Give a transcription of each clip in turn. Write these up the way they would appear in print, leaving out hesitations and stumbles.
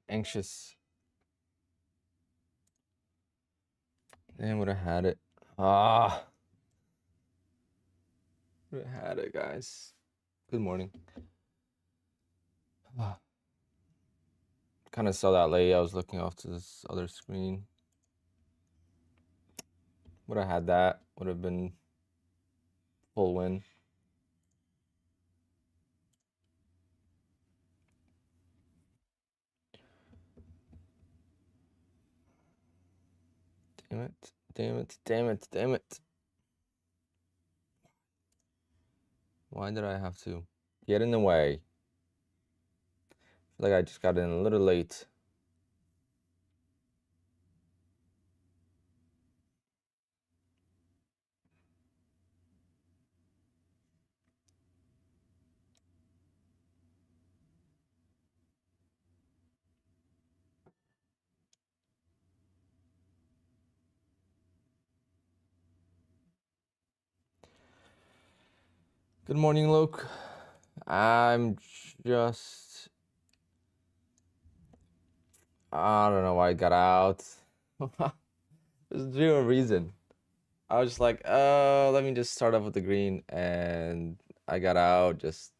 Anxious. Damn, would have had it. Ah, would have had it, guys. Good morning. Kind of saw that late. I was looking off to this other screen. Would have had that. Would have been full win. Damn it. Damn it. Damn it. Damn it. Why did I have to get in the way? I feel like I just got in a little late. Good morning, Luke. I'm just... I don't know why I got out. There's zero reason. I was just like, let me just start off with the green, and I got out. Just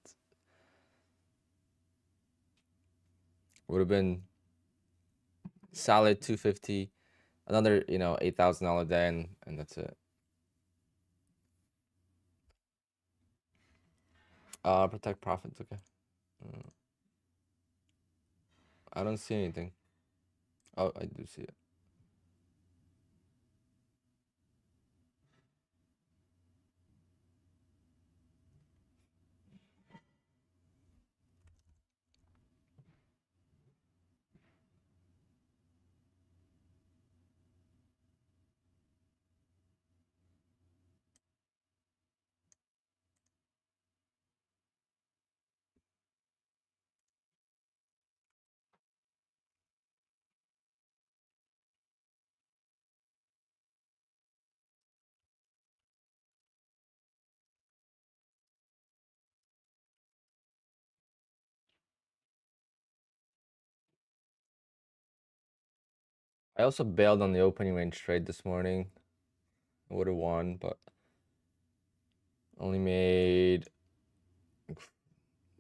would have been solid 250, another $8,000 day, and that's it. Protect profits. Okay. I don't see anything. Oh, I do see it. I also bailed on the opening range trade this morning. I would have won, but only made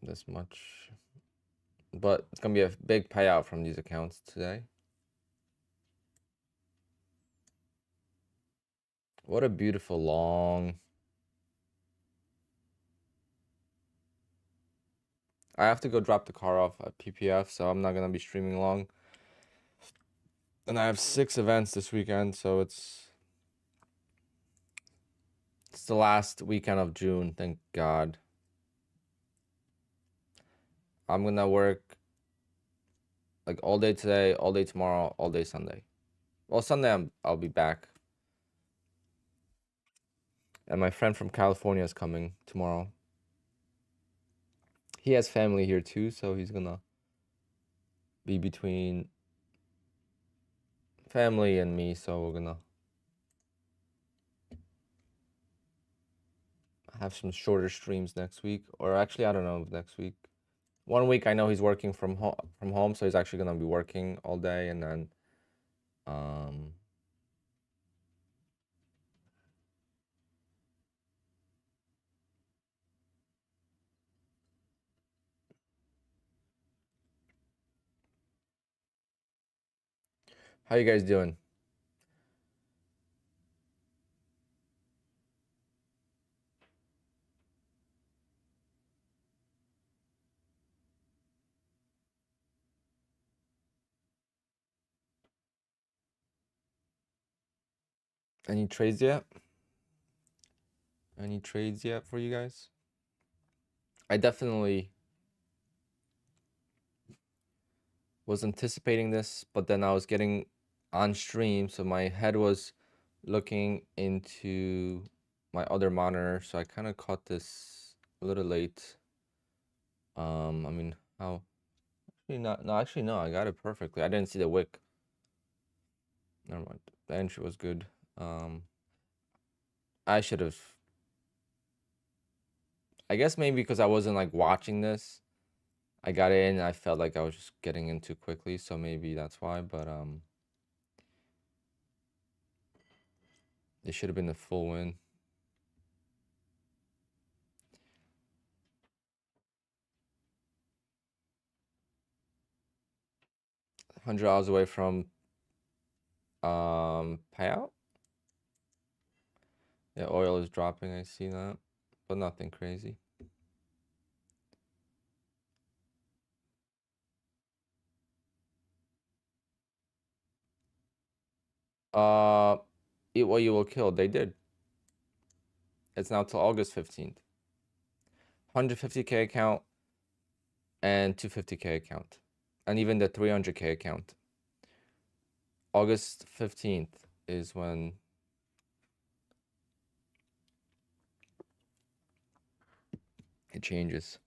this much. But it's gonna be a big payout from these accounts today. What a beautiful long. I have to go drop the car off at PPF, so I'm not gonna be streaming long. And I have 6 events this weekend, so it's the last weekend of June, thank God. I'm gonna work like all day today, all day tomorrow, all day Sunday. Well, Sunday I'll be back. And my friend from California is coming tomorrow. He has family here too, so he's gonna be between family and me, so we're gonna have some shorter streams next week, or actually I don't know, next week. One week I know he's working from home, so he's actually gonna be working all day, and then how you guys doing? Any trades yet? Any trades yet for you guys? I definitely was anticipating this, but then I was getting on stream, so my head was looking into my other monitor, so I kind of caught this a little late. I mean, how? Actually, not. No, actually, no. I got it perfectly. I didn't see the wick. Never mind. The entry was good. I should have. I guess maybe because I wasn't like watching this, I got in, I felt like I was just getting in too quickly, so maybe that's why, but it should have been a full win. $100 away from payout. Yeah, oil is dropping, I see that, but nothing crazy. Eat what you will kill. They did. It's now till August 15th. 150K account and 250K account, and even the 300K account. August 15th is when it changes.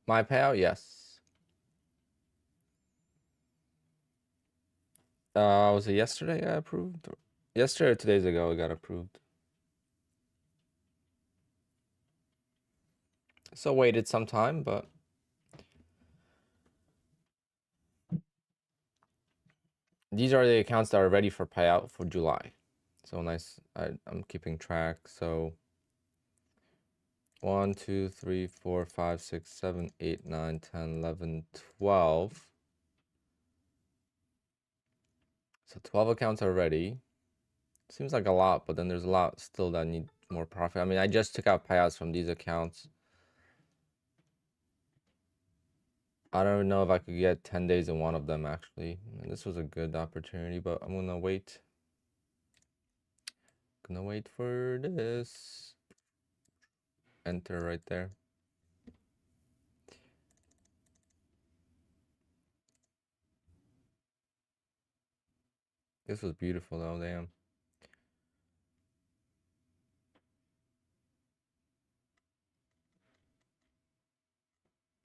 My payout, yes. Was it yesterday I approved? Yesterday or 2 days ago it got approved. So waited some time, but these are the accounts that are ready for payout for July. So nice. I'm keeping track. So 1, 2, 3, 4, 5, 6, 7, 8, 9, 10, 11, 12. So 12 accounts are ready. Seems like a lot, but then there's a lot still that need more profit. I mean, I just took out payouts from these accounts. I don't know if I could get 10 days in one of them, actually. And this was a good opportunity, but I'm gonna wait. Gonna wait for this. Enter right there. This was beautiful though, damn.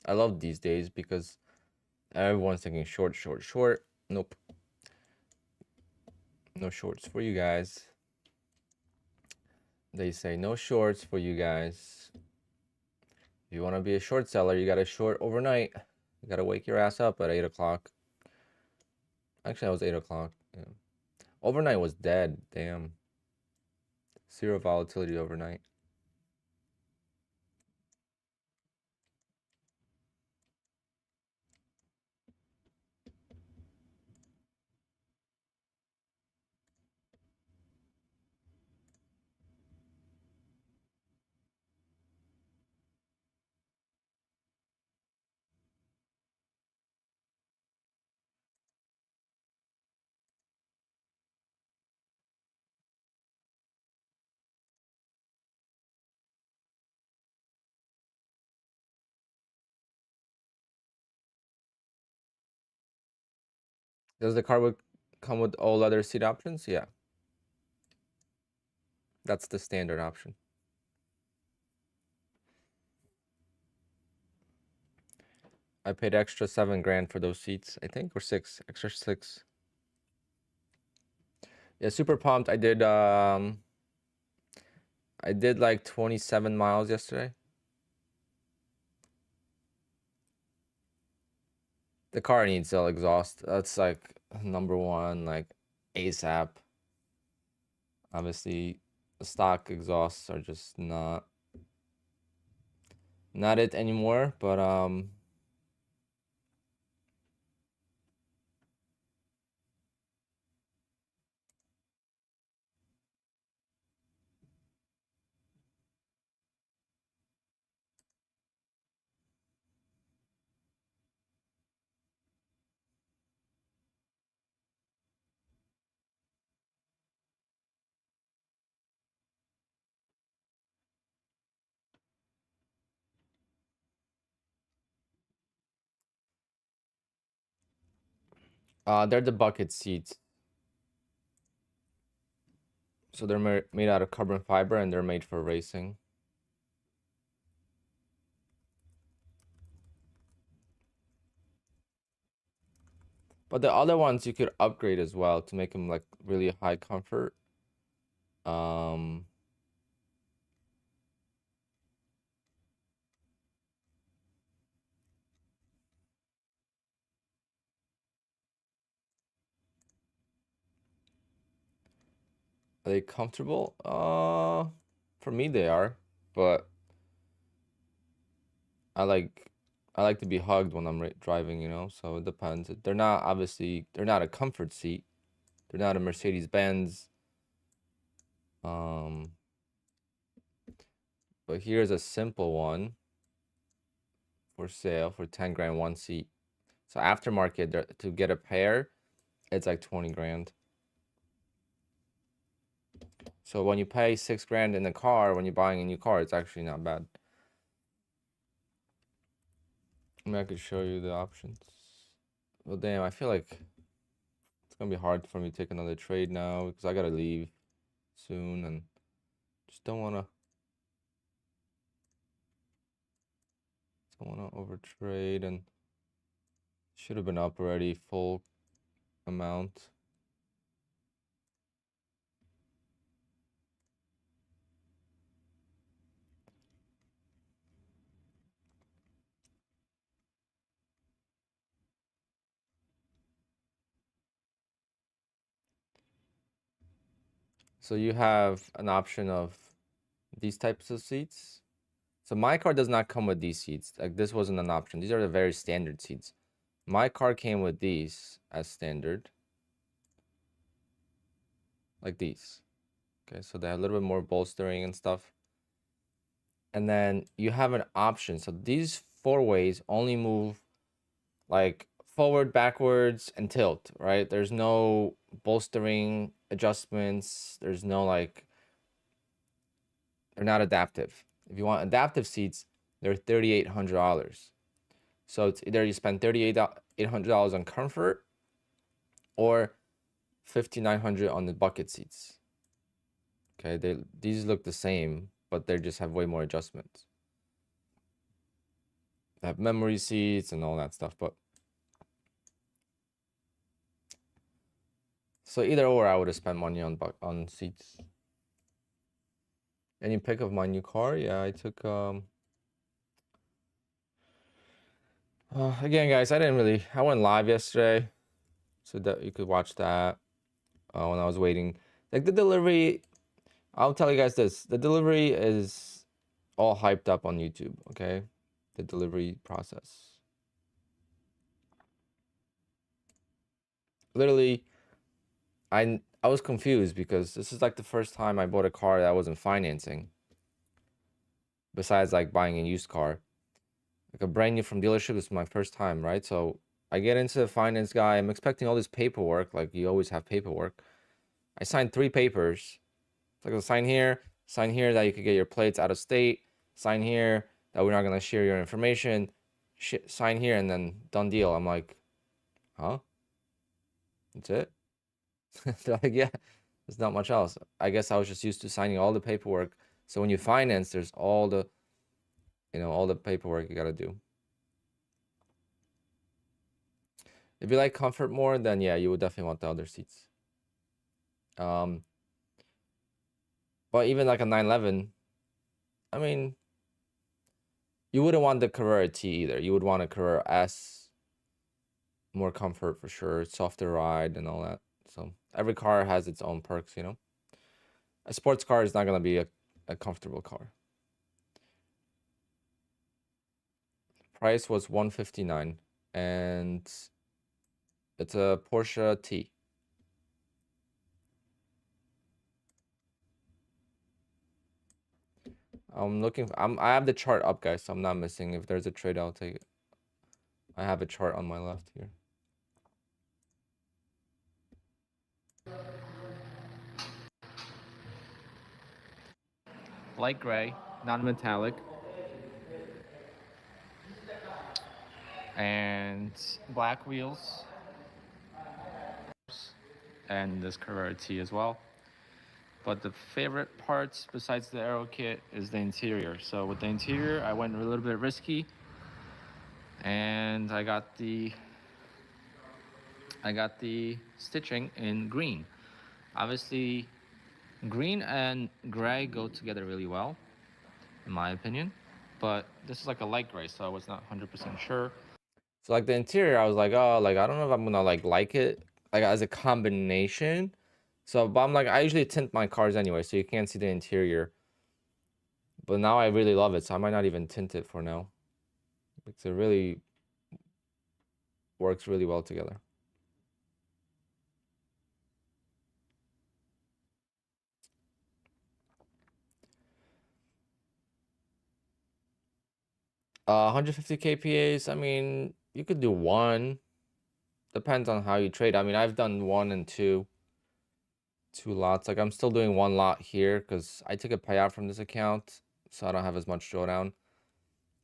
I love these days because everyone's thinking short, short, short. Nope. No shorts for you guys. They say no shorts for you guys. If you want to be a short seller, you got to short overnight. You got to wake your ass up at 8 o'clock. Actually, I was 8 o'clock. Yeah. Overnight was dead. Damn. Zero volatility overnight. Does the car come with all leather seat options? Yeah. That's the standard option. I paid extra 7 grand for those seats, I think, or 6, extra 6. Yeah, super pumped. I did like 27 miles yesterday. The car needs exhaust. That's like number one, like ASAP. Obviously, the stock exhausts are just not it anymore, but they're the bucket seats. So they're made out of carbon fiber and they're made for racing. But the other ones you could upgrade as well to make them like really high comfort. Are they comfortable? For me they are, but I like to be hugged when I'm driving, you know. So it depends. They're not obviously they're not a comfort seat. They're not a Mercedes Benz. But here's a simple one for sale for 10 grand, one seat. So aftermarket to get a pair, it's like 20 grand. So when you pay 6 grand in the car, when you're buying a new car, it's actually not bad. I mean, I could show you the options. Well, damn, I feel like it's gonna be hard for me to take another trade now because I gotta leave soon and just don't wanna overtrade, and should have been up already full amount. So you have an option of these types of seats. So my car does not come with these seats. Like this wasn't an option. These are the very standard seats. My car came with these as standard. Like these. Okay, so they have a little bit more bolstering and stuff. And then you have an option. So these four ways only move like forward, backwards, and tilt, right? There's no bolstering adjustments. There's no like, they're not adaptive. If you want adaptive seats, they're $3,800. So it's either you spend $3,800 on comfort or $5,900 on the bucket seats. Okay, these look the same, but they just have way more adjustments. They have memory seats and all that stuff, but so either or, I would have spent money on seats. Any pick of my new car? Yeah, I took again, guys, I went live yesterday, so that you could watch that when I was waiting. Like the delivery, I'll tell you guys this: the delivery is all hyped up on YouTube. Okay, the delivery process. Literally, I was confused because this is like the first time I bought a car that wasn't financing. Besides like buying a used car, like a brand new from dealership is my first time, right? So I get into the finance guy. I'm expecting all this paperwork, like you always have paperwork. I signed 3 papers. It's like a sign here that you could get your plates out of state, sign here that we're not gonna share your information, sign here, and then done deal. I'm like, huh? That's it? They're like, yeah, there's not much else. I guess I was just used to signing all the paperwork. So when you finance, there's all the, all the paperwork you gotta do. If you like comfort more, then yeah, you would definitely want the other seats. But even like a 911, I mean, you wouldn't want the Carrera T either. You would want a Carrera S, more comfort for sure, softer ride and all that. So every car has its own perks, you know. A sports car is not gonna be a comfortable car. Price was 159, and it's a Porsche T. I have the chart up, guys, so I'm not missing. If there's a trade, I'll take it. I have a chart on my left here. Light gray, non-metallic, and black wheels, and this Carrera T as well. But the favorite parts besides the aero kit is the interior. So with the interior, I went a little bit risky, and I got the stitching in green. Obviously, green and gray go together really well, in my opinion. But this is like a light gray, so I was not 100% sure. So like the interior, I was like, oh, like I don't know if I'm gonna like it like as a combination. So, but I'm like, I usually tint my cars anyway, so you can't see the interior. But now I really love it, so I might not even tint it for now. Because it really works really well together. Uh, 150 kPAs, I mean, you could do one. Depends on how you trade. I mean, I've done one and two lots. Like I'm still doing one lot here because I took a payout from this account, so I don't have as much drawdown.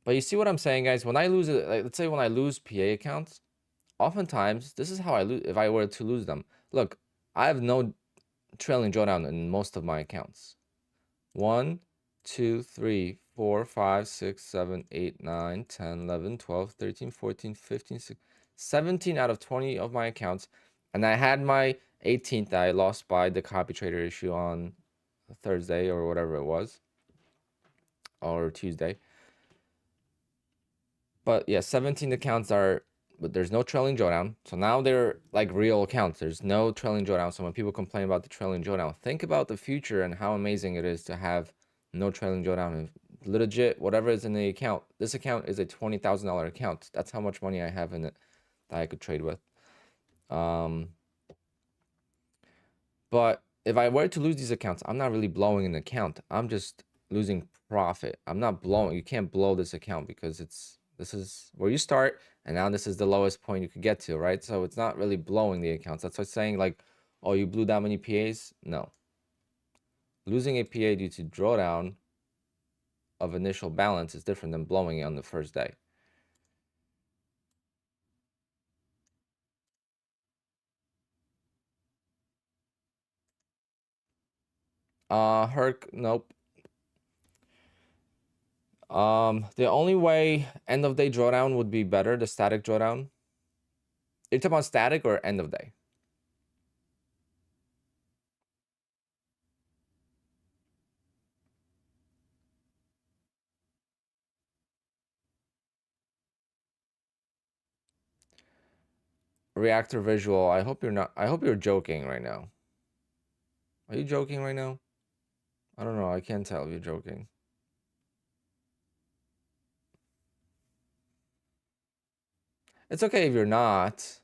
But you see what I'm saying, guys? When I lose it, like, let's say when I lose PA accounts, oftentimes this is how I lose if I were to lose them. Look, I have no trailing drawdown in most of my accounts. 1, 2, 3, 4, 5, 6, 7, 8, 9, 10, 11, 12, 13, 14, 15, 16, 17 out of 20 of my accounts. And I had my 18th that I lost by the copy trader issue on Thursday or whatever it was, or Tuesday. But yeah, 17 accounts are, but there's no trailing drawdown. So now they're like real accounts. There's no trailing drawdown. So when people complain about the trailing drawdown, think about the future and how amazing it is to have no trailing drawdown. Legit, whatever is in the account. This account is a $20,000 account. That's how much money I have in it that I could trade with. But if I were to lose these accounts, I'm not really blowing an account. I'm just losing profit. I'm not blowing. You can't blow this account because this is where you start, and now this is the lowest point you could get to, right? So it's not really blowing the accounts. That's why saying like, oh, you blew that many PAs. No, losing a PA due to drawdown of initial balance is different than blowing it on the first day. Herc, nope. The only way end of day drawdown would be better, the static drawdown. You're talking about static or end of day? Reactor visual. I hope you're not. I hope you're joking right now. Are you joking right now? I don't know. I can't tell if you're joking. It's okay if you're not.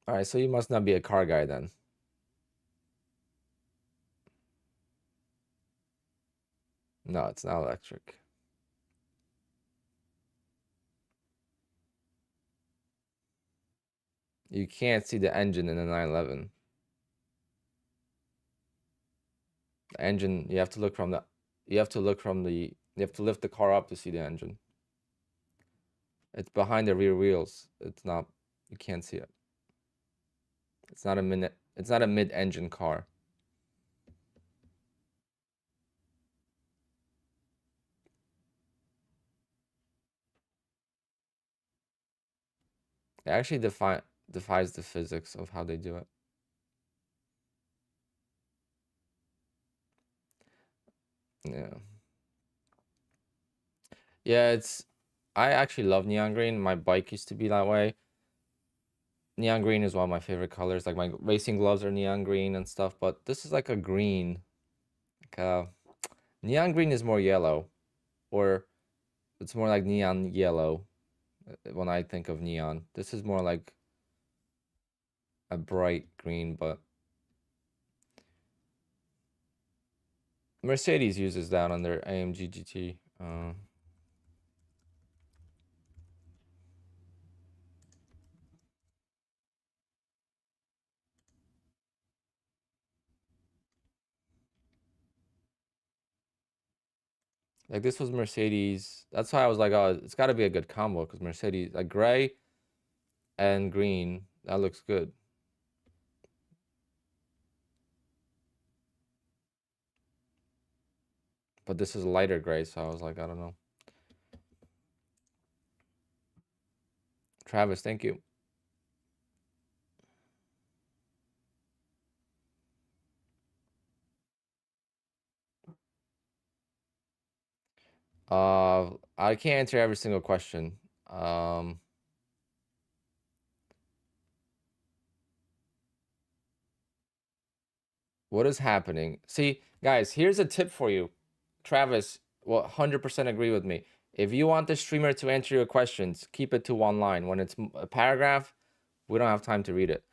All right, so you must not be a car guy then. No, it's not electric. You can't see the engine in the 911. The engine, you have to look from the, you have to look from the, you have to lift the car up to see the engine. It's behind the rear wheels. It's not, you can't see it. It's not a minute, it's not a mid-engine car. It actually defies the physics of how they do it. Yeah. Yeah, it's, I actually love neon green. My bike used to be that way. Neon green is one of my favorite colors. Like my racing gloves are neon green and stuff, but this is like a green. Like neon green is more yellow, or it's more like neon yellow when I think of neon. This is more like a bright green, but Mercedes uses that on their AMG GT. Like this was Mercedes. That's why I was like, oh, it's got to be a good combo because Mercedes, like gray and green, that looks good. But this is lighter gray, so I was like, I don't know. Travis, thank you. I can't answer every single question. What is happening? See, guys, here's a tip for you. Travis will 100% agree with me. If you want the streamer to answer your questions, keep it to one line. When it's a paragraph, we don't have time to read it,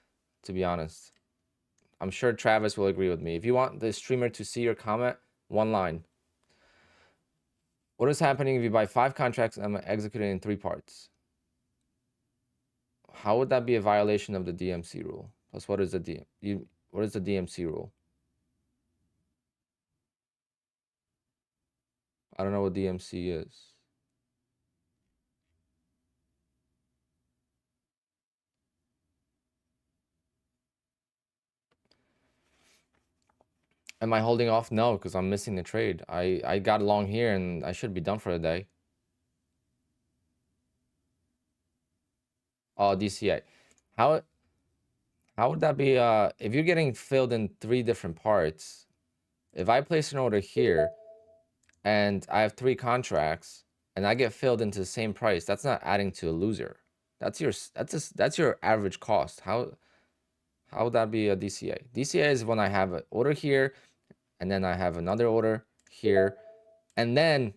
to be honest. I'm sure Travis will agree with me. If you want the streamer to see your comment, one line. What is happening if you buy 5 contracts and execute it in 3 parts? How would that be a violation of the DMC rule? Plus, what is the what is the DMC rule? I don't know what DMC is. Am I holding off? No, because I'm missing the trade. I got long here and I should be done for the day. Oh, DCA. How would that be if you're getting filled in 3 different parts? If I place an order here and I have 3 contracts and I get filled into the same price, that's not adding to a loser. That's your average cost. How would that be a DCA? DCA is when I have an order here and then I have another order here, and then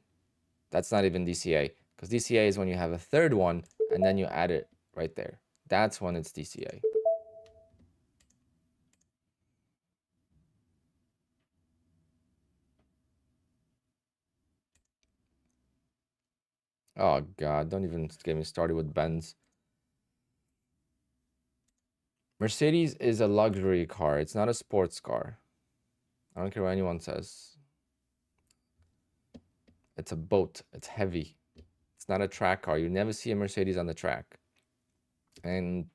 that's not even DCA, because DCA is when you have a third one and then you add it right there. That's when it's DCA. Oh God, don't even get me started with Benz. Mercedes is a luxury car. It's not a sports car. I don't care what anyone says. It's a boat. It's heavy. It's not a track car. You never see a Mercedes on the track. And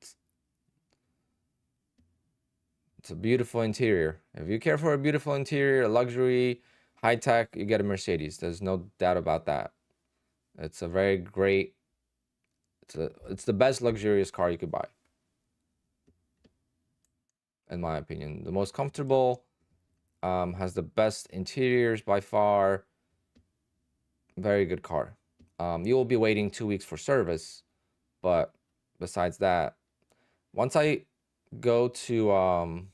it's a beautiful interior. If you care for a beautiful interior, a luxury, high tech, you get a Mercedes. There's no doubt about that. It's a very great, it's the best luxurious car you could buy, in my opinion. The most comfortable, has the best interiors by far. Very good car. You will be waiting 2 weeks for service, but besides that, once I go to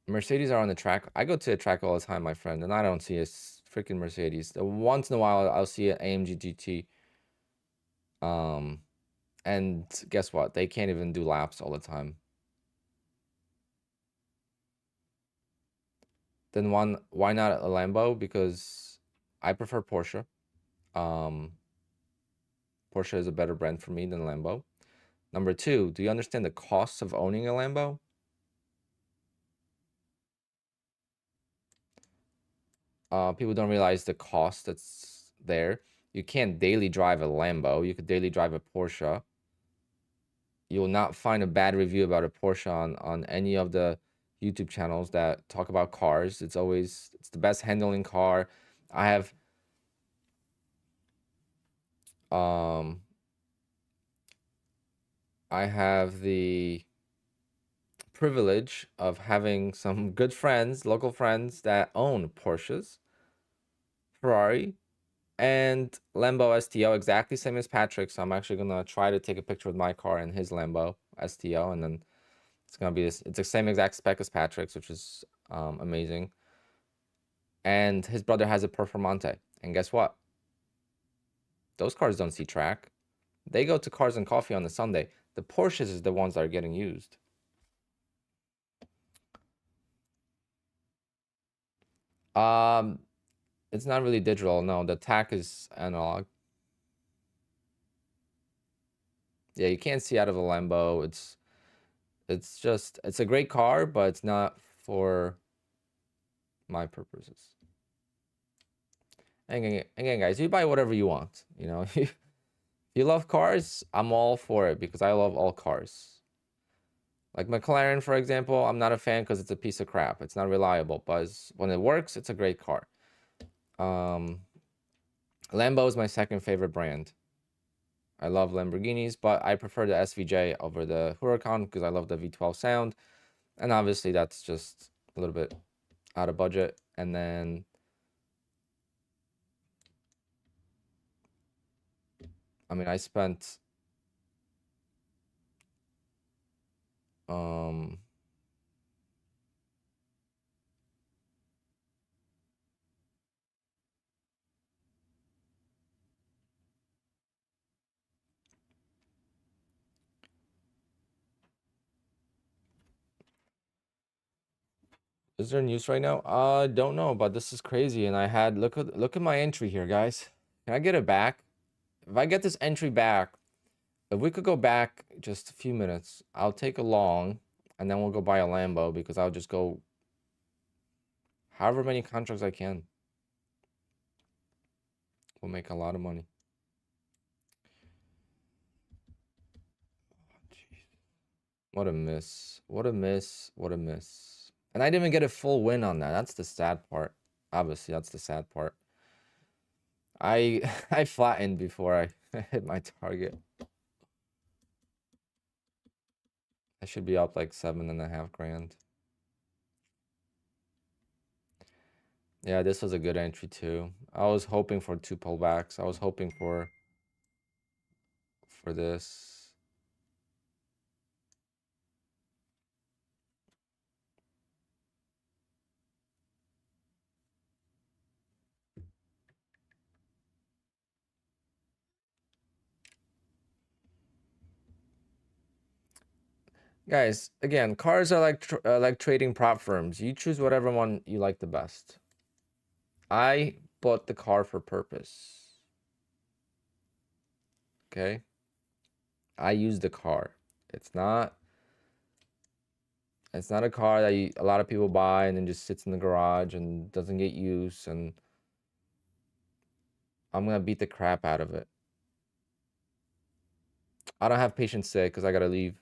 Mercedes are on the track. I go to the track all the time, my friend, and I don't see a freaking Mercedes. Once in a while, I'll see an AMG GT. And guess what? They can't even do laps all the time. Then why not a Lambo? Because I prefer Porsche. Porsche is a better brand for me than Lambo. Number 2, do you understand the costs of owning a Lambo? People don't realize the cost that's there. You can't daily drive a Lambo. You could daily drive a Porsche. You will not find a bad review about a Porsche on any of the YouTube channels that talk about cars. It's the best handling car. I have um I have the privilege of having some good friends, local friends that own Porsches, Ferrari, and Lambo STO, exactly same as Patrick. So I'm actually gonna try to take a picture with my car and his Lambo STO, and then it's gonna be this. It's the same exact spec as Patrick's, which is amazing. And his brother has a Performante, and guess what? Those cars don't see track. They go to Cars and Coffee on the Sunday. The Porsches is the ones that are getting used. Um, it's not really digital. No, the tach is analog. Yeah, you can't see out of a Lambo. It's just it's a great car, but it's not for my purposes. And again, guys, you buy whatever you want. You know, if you love cars, I'm all for it because I love all cars. Like McLaren, for example, I'm not a fan because it's a piece of crap. It's not reliable, but when it works, it's a great car. Lambo is my second favorite brand. I love Lamborghinis, but I prefer the SVJ over the Huracan because I love the V12 sound. And obviously that's just a little bit out of budget. And then I mean, I spent is there news right now? Don't know, but this is crazy. And I had look at my entry here, guys. Can I get it back? If I get this entry back, if we could go back just a few minutes, I'll take a long and then we'll go buy a Lambo because I'll just go however many contracts I can. We'll make a lot of money. What a miss. What a miss. What a miss. And I didn't even get a full win on that. That's the sad part. Obviously, that's the sad part. I flattened before I hit my target. I should be up like 7.5 grand. Yeah, this was a good entry too. I was hoping for 2 pullbacks. I was hoping for this. Guys, again, cars are like trading prop firms. You choose whatever one you like the best. I bought the car for purpose. Okay? I use the car. It's not a car that a lot of people buy and then just sits in the garage and doesn't get used, and I'm gonna beat the crap out of it. I don't have patience today because I gotta leave.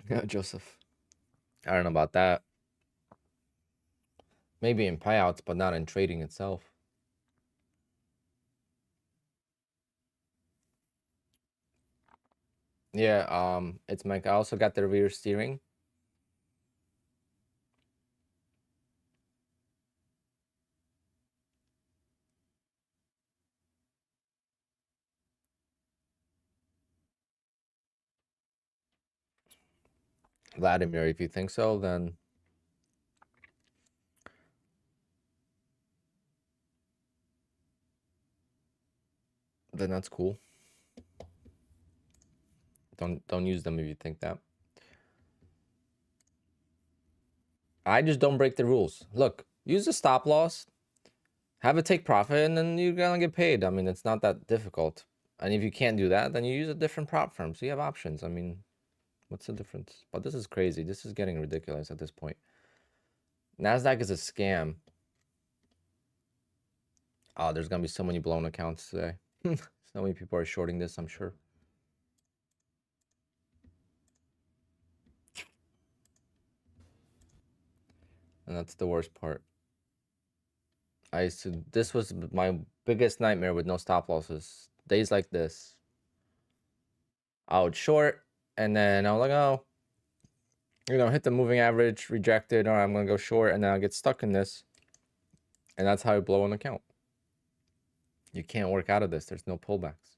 Yeah, Joseph. I don't know about that. Maybe in payouts, but not in trading itself. Yeah, it's Mike. I also got the rear steering. Vladimir, if you think so, then that's cool. Don't use them if you think that. I just don't break the rules. Look, use a stop loss, have it take profit, and then you're gonna get paid. I mean, it's not that difficult. And if you can't do that, then you use a different prop firm. So you have options. I mean, what's the difference? But this is crazy. This is getting ridiculous at this point. NASDAQ is a scam. Oh, there's gonna be so many blown accounts today. So many people are shorting this, I'm sure. And that's the worst part. This was my biggest nightmare with no stop losses. Days like this, I would short, and then I was like, oh, hit the moving average, rejected, or I'm gonna go short, and then I get stuck in this. And that's how I blow an account. You can't work out of this. There's no pullbacks.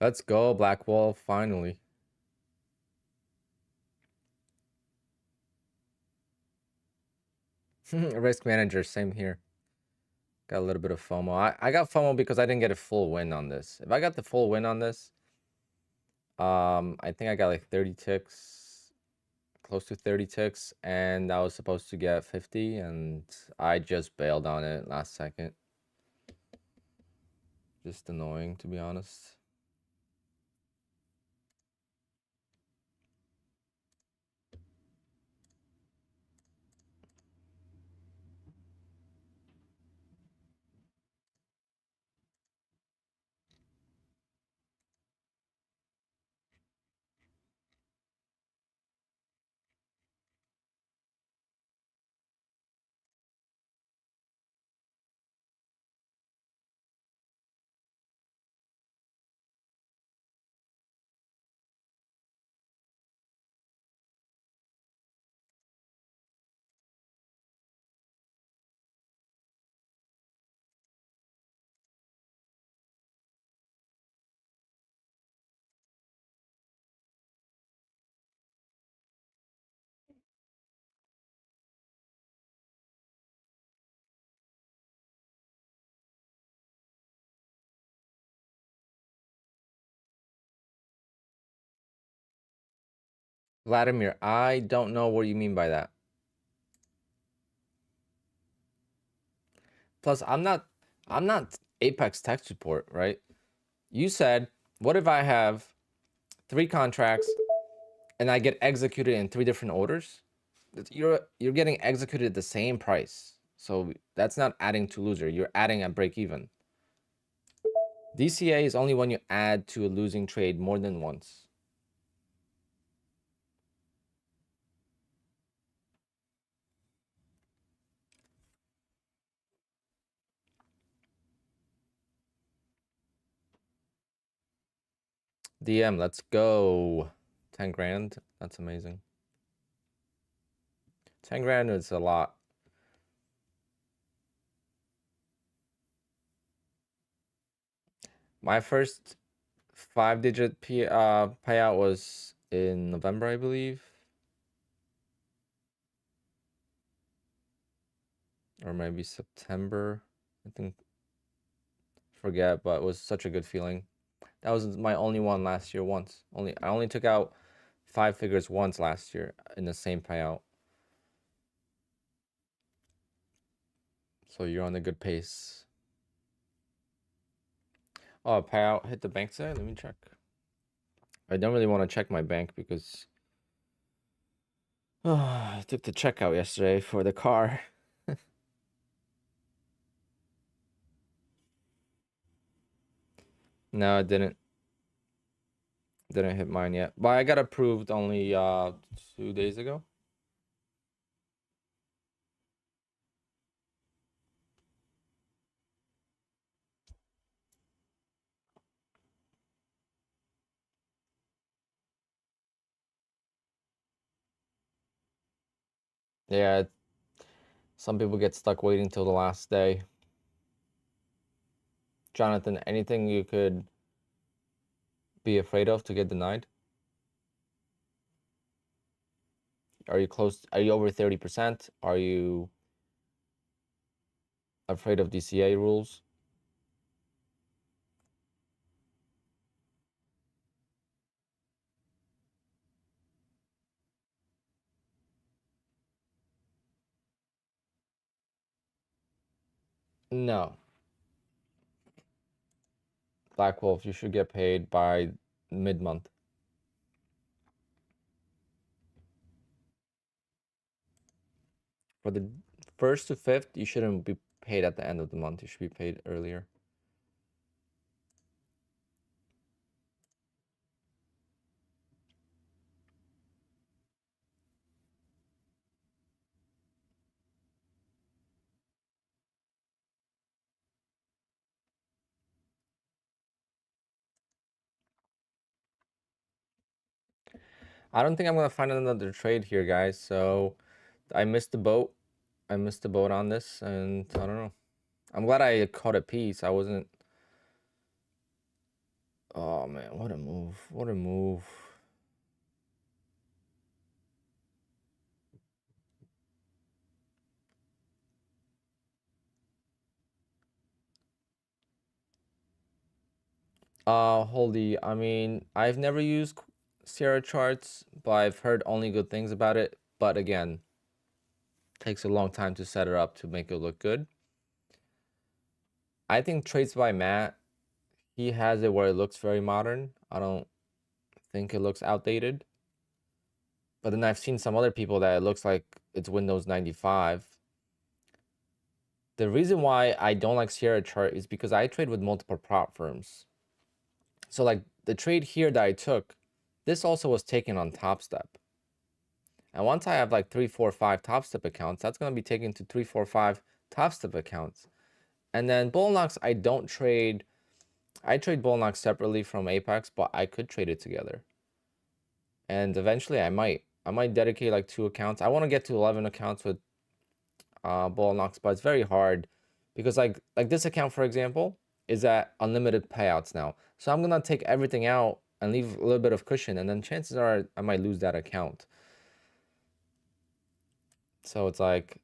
Let's go, Black Wall, finally. Risk manager, same here. Got a little bit of FOMO. I got FOMO because I didn't get a full win on this. If I got the full win on this, I think I got like 30 ticks, close to 30 ticks, and I was supposed to get 50, and I just bailed on it last second. Just annoying, to be honest. Vladimir, I don't know what you mean by that. Plus, I'm not Apex tech support, right? You said, what if I have 3 contracts and I get executed in 3 different orders? You're getting executed at the same price. So that's not adding to loser. You're adding at break even. DCA is only when you add to a losing trade more than once. DM, let's go. 10 grand. That's amazing. 10 grand is a lot. My first 5-digit payout was in November, I believe. Or maybe September. I think, forget, but it was such a good feeling. That was my only one last year once. I only took out 5 figures once last year in the same payout. So you're on a good pace. Oh, payout hit the bank side? Let me check. I don't really want to check my bank because I took the checkout yesterday for the car. No, it didn't. Didn't hit mine yet. But I got approved only 2 days ago. Yeah, some people get stuck waiting till the last day. Jonathan, anything you could be afraid of to get denied? Are you close? Are you over 30%? Are you afraid of DCA rules? No. Black Wolf, you should get paid by mid-month. For the 1st to 5th, you shouldn't be paid at the end of the month. You should be paid earlier. I don't think I'm gonna find another trade here, guys. So I missed the boat. I missed the boat on this, and I don't know. I'm glad I caught a piece. I wasn't. Oh man, what a move! What a move! Holy, I mean, I've never used Sierra charts, but I've heard only good things about it. But again, takes a long time to set it up to make it look good. I think Traits by Matt, he has it where it looks very modern. I don't think it looks outdated. But then I've seen some other people that it looks like it's Windows 95. The reason why I don't like Sierra chart is because I trade with multiple prop firms. So like the trade here that I took, this also was taken on Top Step. And once I have like 3, 4, 5 Top Step accounts, that's going to be taken to 3, 4, 5 Top Step accounts. And then Bullnox, I don't trade. I trade Bullnox separately from Apex, but I could trade it together. And eventually I might dedicate like 2 accounts. I want to get to 11 accounts with Bullnox, but it's very hard because like this account, for example, is at unlimited payouts now. So I'm going to take everything out and leave a little bit of cushion, and then chances are I might lose that account. So it's like,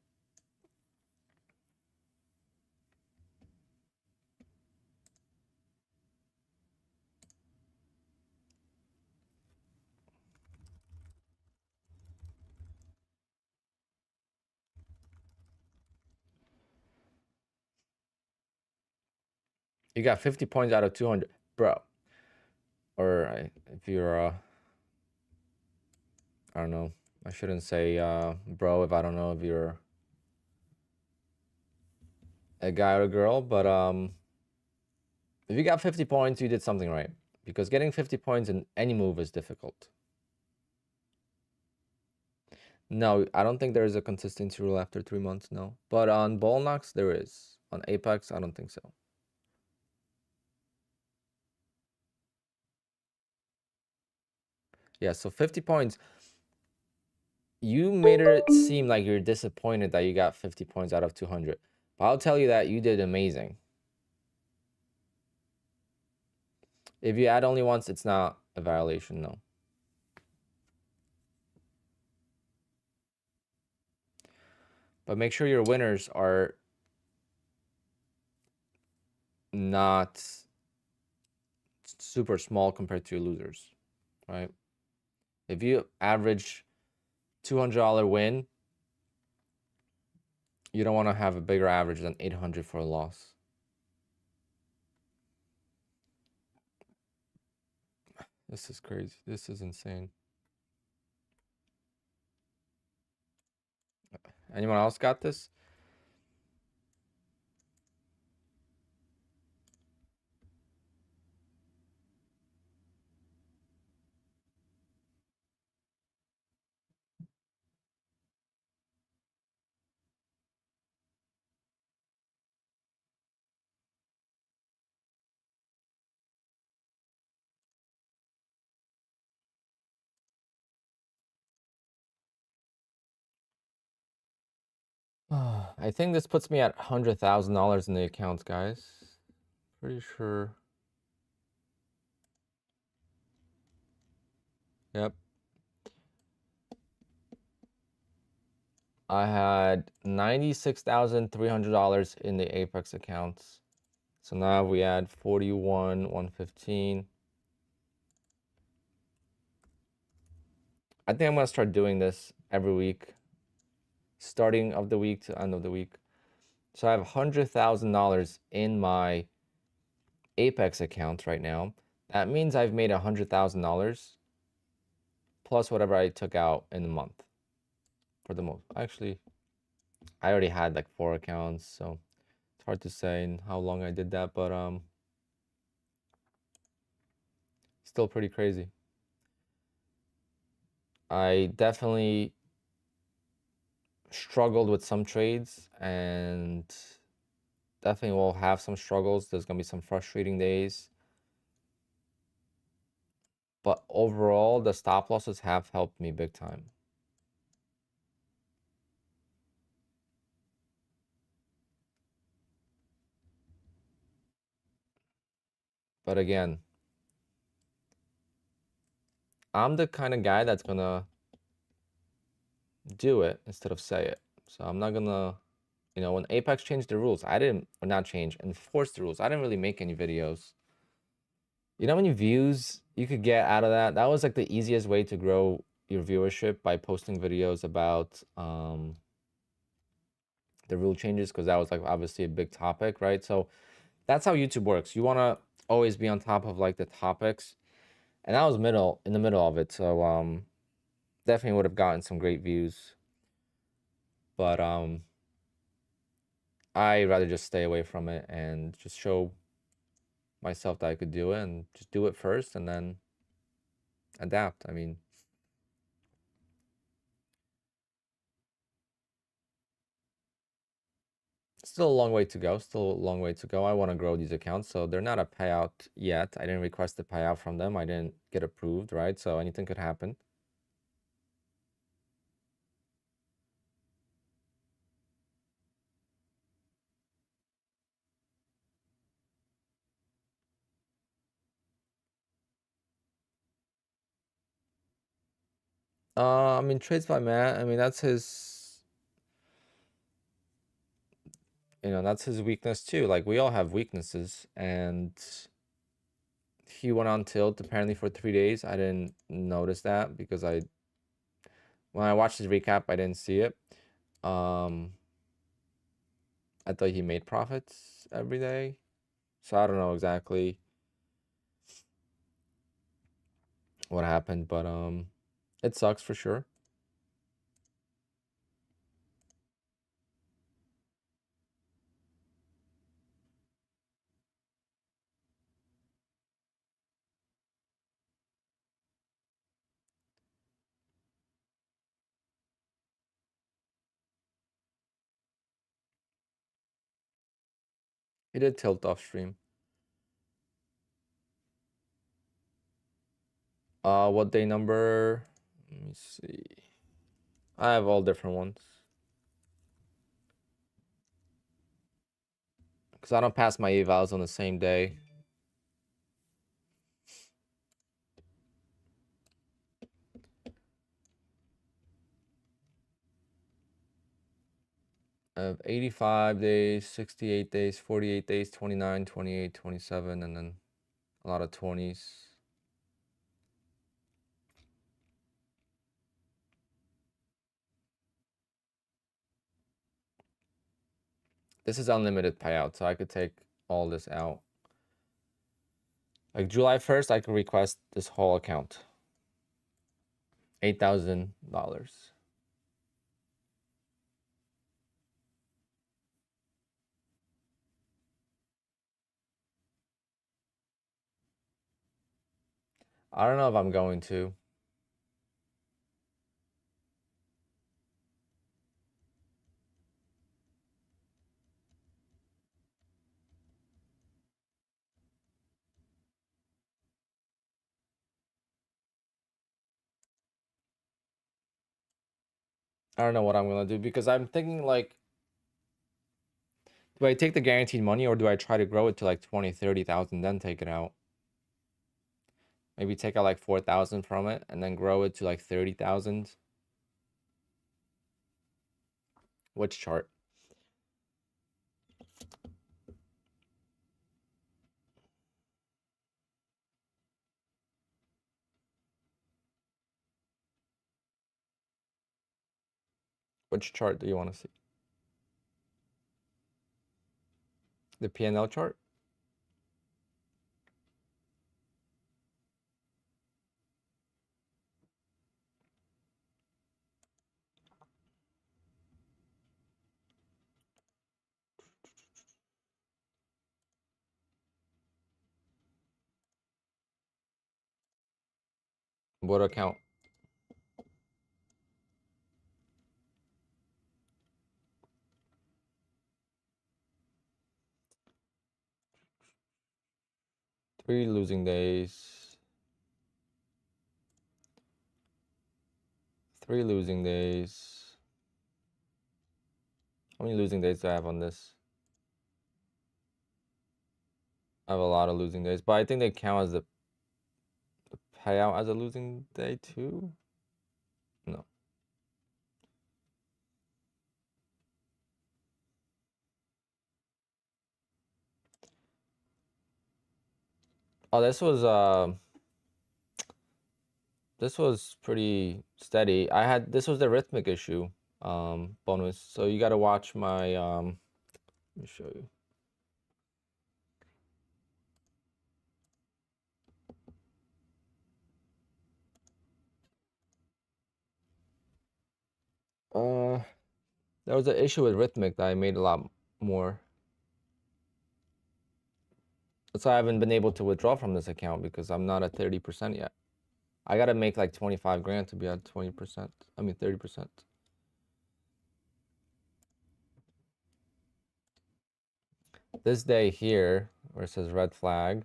you got 50 points out of 200, bro. Or if you're, I don't know. I shouldn't say bro if I don't know if you're a guy or a girl, but if you got 50 points, you did something right. Because getting 50 points in any move is difficult. No, I don't think there is a consistency rule after 3 months, no. But on Bullnox, there is. On Apex, I don't think so. Yeah, so 50 points. You made it seem like you're disappointed that you got 50 points out of 200. But I'll tell you that you did amazing. If you add only once, it's not a violation, no. But make sure your winners are not super small compared to your losers, right? If you average $200 win, you don't want to have a bigger average than 800 for a loss. This is crazy. This is insane. Anyone else got this? I think this puts me at $100,000 in the accounts, guys. Pretty sure. Yep. I had $96,300 in the Apex accounts. So now we add 41,115. I think I'm gonna start doing this every week, starting of the week to end of the week. So I have $100,000 in my Apex account right now. That means I've made $100,000 plus whatever I took out in the month for the most. Actually, I already had like 4 accounts, so it's hard to say in how long I did that, but still pretty crazy. I definitely struggled with some trades and definitely will have some struggles. There's gonna be some frustrating days. But overall, the stop losses have helped me big time. But again, I'm the kind of guy that's gonna do it instead of say it. So I'm not gonna, you know, when Apex changed the rules, I didn't, or not change, enforce the rules. I didn't really make any videos. You know how many views you could get out of that? That was like the easiest way to grow your viewership, by posting videos about the rule changes, because that was like obviously a big topic, right? So that's how YouTube works. You want to always be on top of like the topics, and I was in the middle of it, so definitely would have gotten some great views, but I rather just stay away from it and just show myself that I could do it, and just do it first and then adapt. I mean, still a long way to go. Still a long way to go. I want to grow these accounts, so they're not a payout yet. I didn't request a payout from them. I didn't get approved, right? So anything could happen. I mean, trades by Matt. I mean, that's his, that's his weakness too. Like, we all have weaknesses, and he went on tilt apparently for 3 days. I didn't notice that because when I watched his recap, I didn't see it. Um, I thought he made profits every day, so I don't know exactly what happened, but it sucks for sure. He did tilt off stream. What day number? Let me see. I have all different ones because I don't pass my evals on the same day. I have 85 days, 68 days, 48 days, 29, 28, 27, and then a lot of 20s. This is unlimited payout, so I could take all this out. Like July 1st, I could request this whole account. $8,000. I don't know if I'm going to. I don't know what I'm gonna do, because I'm thinking like, do I take the guaranteed money, or do I try to grow it to like 20, 30,000, then take it out? Maybe take out like 4,000 from it and then grow it to like 30,000. Which chart? Which chart do you want to see? The P&L chart? What account? Three losing days. 3 losing days. How many losing days do I have on this? I have a lot of losing days, but I think they count as the payout as a losing day too. No. Oh, this was pretty steady. This was the rhythmic issue bonus. So you got to watch my let me show you. There was an issue with rhythmic that I made a lot more. That's why I haven't been able to withdraw from this account, because I'm not at 30% yet. I got to make like 25 grand to be at 20%. I mean 30%. This day here, where it says red flag,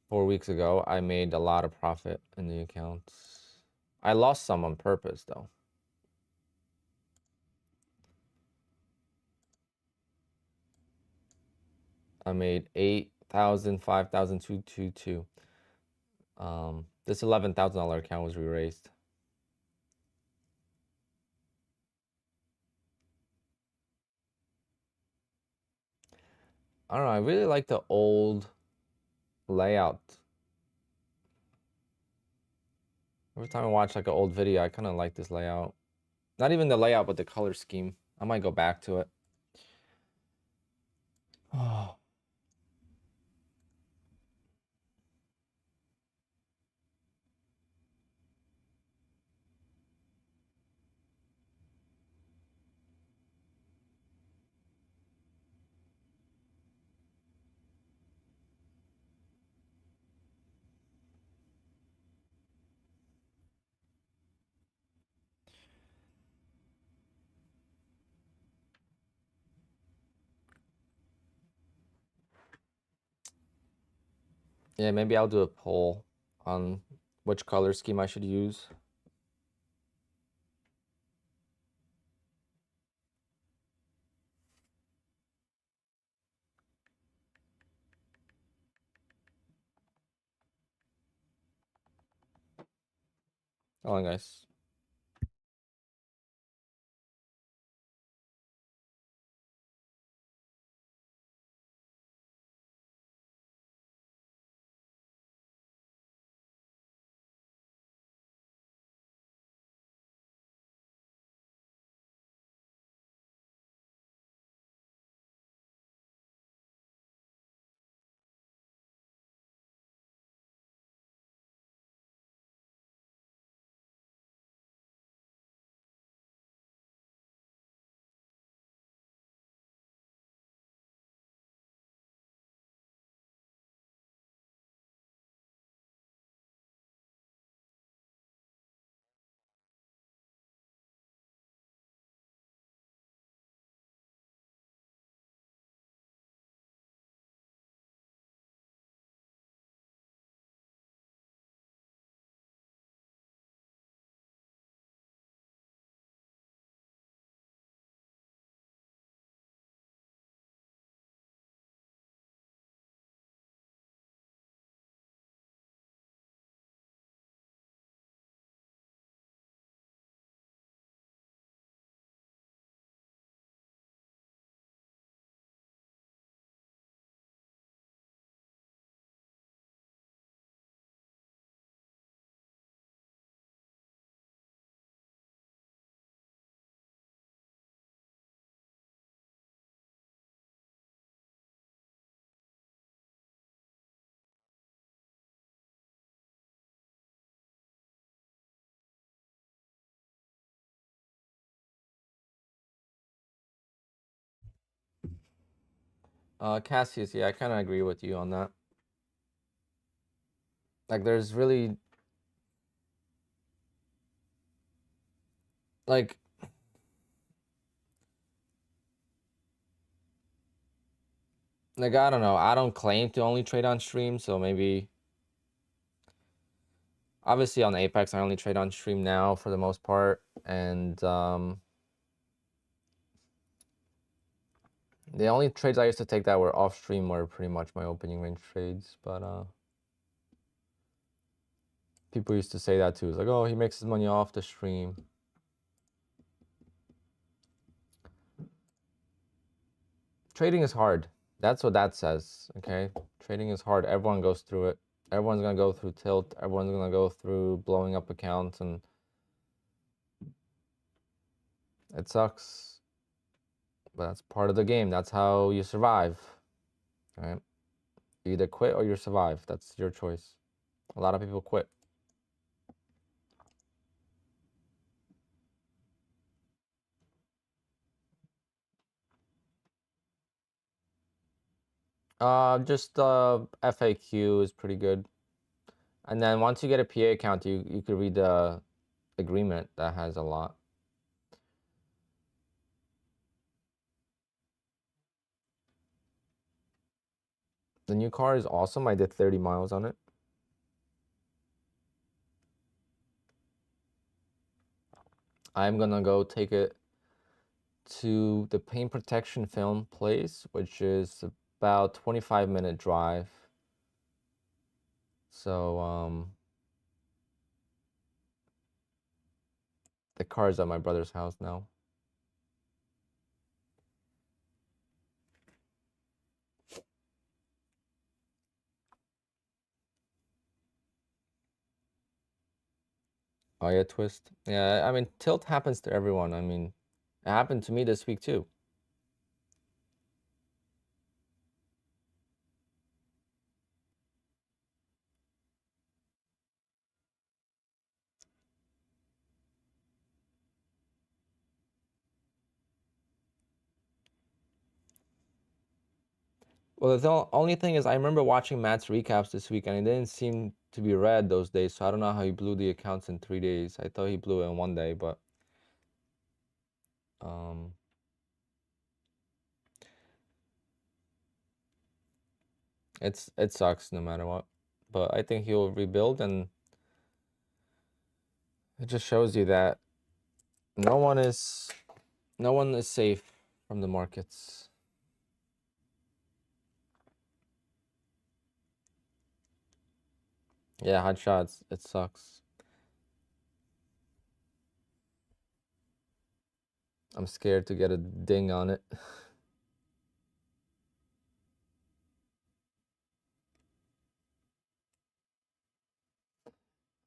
4 weeks ago, I made a lot of profit in the accounts. I lost some on purpose though. I made 8,000, 5,222. This $11,000 account was re-raised. I don't know, I really like the old layout. Every time I watch like an old video, I kind of like this layout. Not even the layout, but the color scheme. I might go back to it. Oh. Yeah, maybe I'll do a poll on which color scheme I should use. Hold on, guys. Cassius, yeah, I kind of agree with you on that. Like, there's really like I don't know. I don't claim to only trade on stream, so maybe obviously on Apex I only trade on stream now for the most part, and the only trades I used to take that were off stream were pretty much my opening range trades, but people used to say that too. It's like, oh, he makes his money off the stream. Trading is hard. That's what that says, okay? Trading is hard. Everyone goes through it. Everyone's gonna go through tilt. Everyone's gonna go through blowing up accounts, and it sucks. But that's part of the game. That's how you survive. Right? You either quit or you survive. That's your choice. A lot of people quit. Just FAQ is pretty good. And then once you get a PA account, you could read the agreement that has a lot. The new car is awesome. I did 30 miles on it. I'm gonna go take it to the paint protection film place, which is about 25-minute drive. So the car is at my brother's house now. Oh yeah, twist. Yeah, I mean tilt happens to everyone. I mean, it happened to me this week too. Well, the only thing is I remember watching Matt's recaps this week, and it didn't seem to be red those days, so I don't know how he blew the accounts in 3 days. I thought he blew it in 1 day, but um it sucks no matter what. But I think he'll rebuild, and it just shows you that no one is safe from the markets. Yeah, hot shots, it sucks. I'm scared to get a ding on it.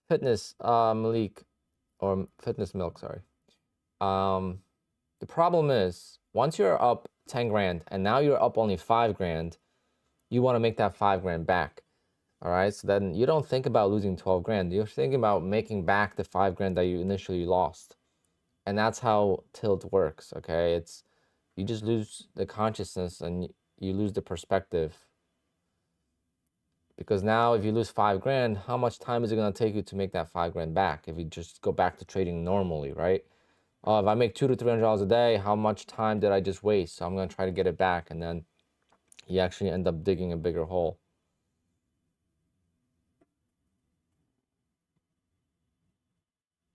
Fitness, Malik, or Fitness Milk, sorry. The problem is once you're up 10 grand and now you're up only 5 grand, you want to make that 5 grand back. All right. So then you don't think about losing 12 grand. You're thinking about making back the 5 grand that you initially lost. And that's how tilt works. Okay. You just lose the consciousness and you lose the perspective. Because now if you lose 5 grand, how much time is it going to take you to make that 5 grand back if you just go back to trading normally, right? Oh, if I make $200 to $300 a day, how much time did I just waste? So I'm going to try to get it back. And then you actually end up digging a bigger hole.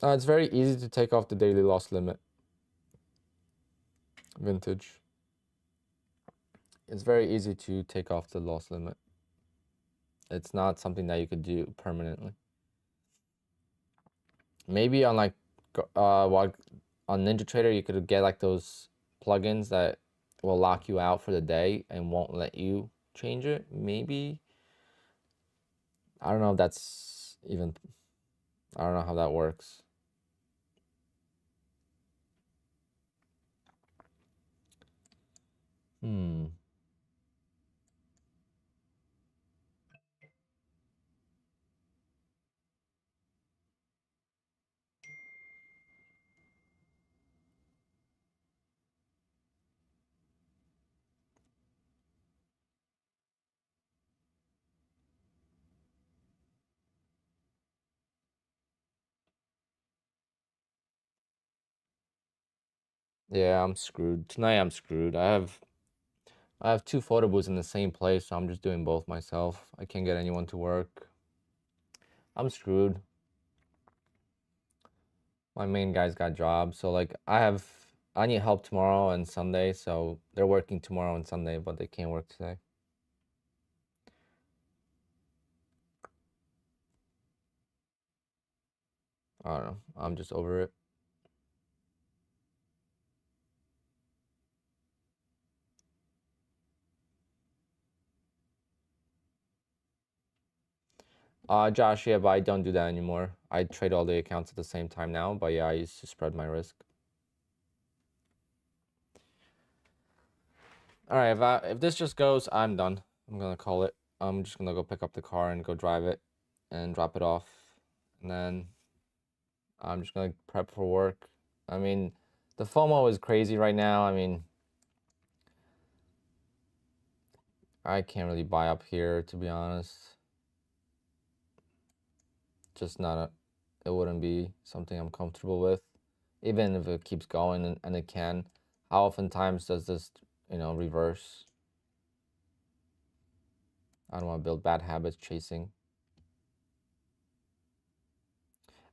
It's very easy to take off the daily loss limit. Vintage. It's very easy to take off the loss limit. It's not something that you could do permanently. Maybe on like on NinjaTrader, you could get like those plugins that will lock you out for the day and won't let you change it. Maybe. I don't know if that's even, I don't know how that works. Yeah, I'm screwed. Tonight I'm screwed. I have 2 photo booths in the same place, so I'm just doing both myself. I can't get anyone to work. I'm screwed. My main guys got jobs, so like I need help tomorrow and Sunday, so they're working tomorrow and Sunday, but they can't work today. I don't know. I'm just over it. Josh, yeah, but I don't do that anymore. I trade all the accounts at the same time now, but yeah, I used to spread my risk. All right, if this just goes, I'm done. I'm gonna call it. I'm just gonna go pick up the car and go drive it and drop it off. And then I'm just gonna prep for work. I mean, the FOMO is crazy right now. I mean, I can't really buy up here, to be honest. Just not a, it wouldn't be something I'm comfortable with, even if it keeps going, and it can. How oftentimes does this, reverse? I don't want to build bad habits chasing.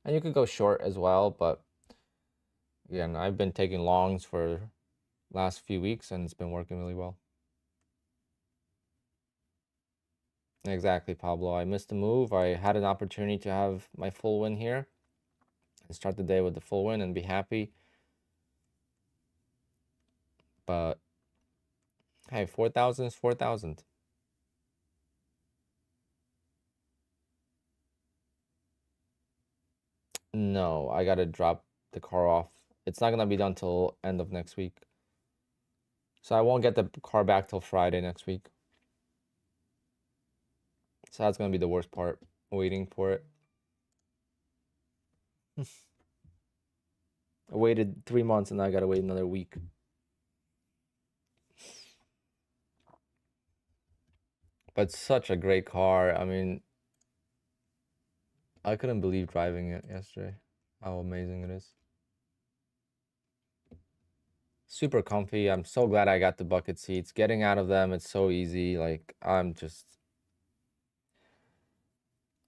And you could go short as well, but again, I've been taking longs for last few weeks and it's been working really well. Exactly, Pablo. I missed the move. I had an opportunity to have my full win here and start the day with the full win and be happy. But hey, 4,000 is 4,000. No, I gotta drop the car off. It's not gonna be done till end of next week. So I won't get the car back till Friday next week. So that's gonna be the worst part, waiting for it. I waited 3 months and now I gotta wait another week. But such a great car. I mean, I couldn't believe driving it yesterday. How amazing it is. Super comfy. I'm so glad I got the bucket seats. Getting out of them, it's so easy. Like,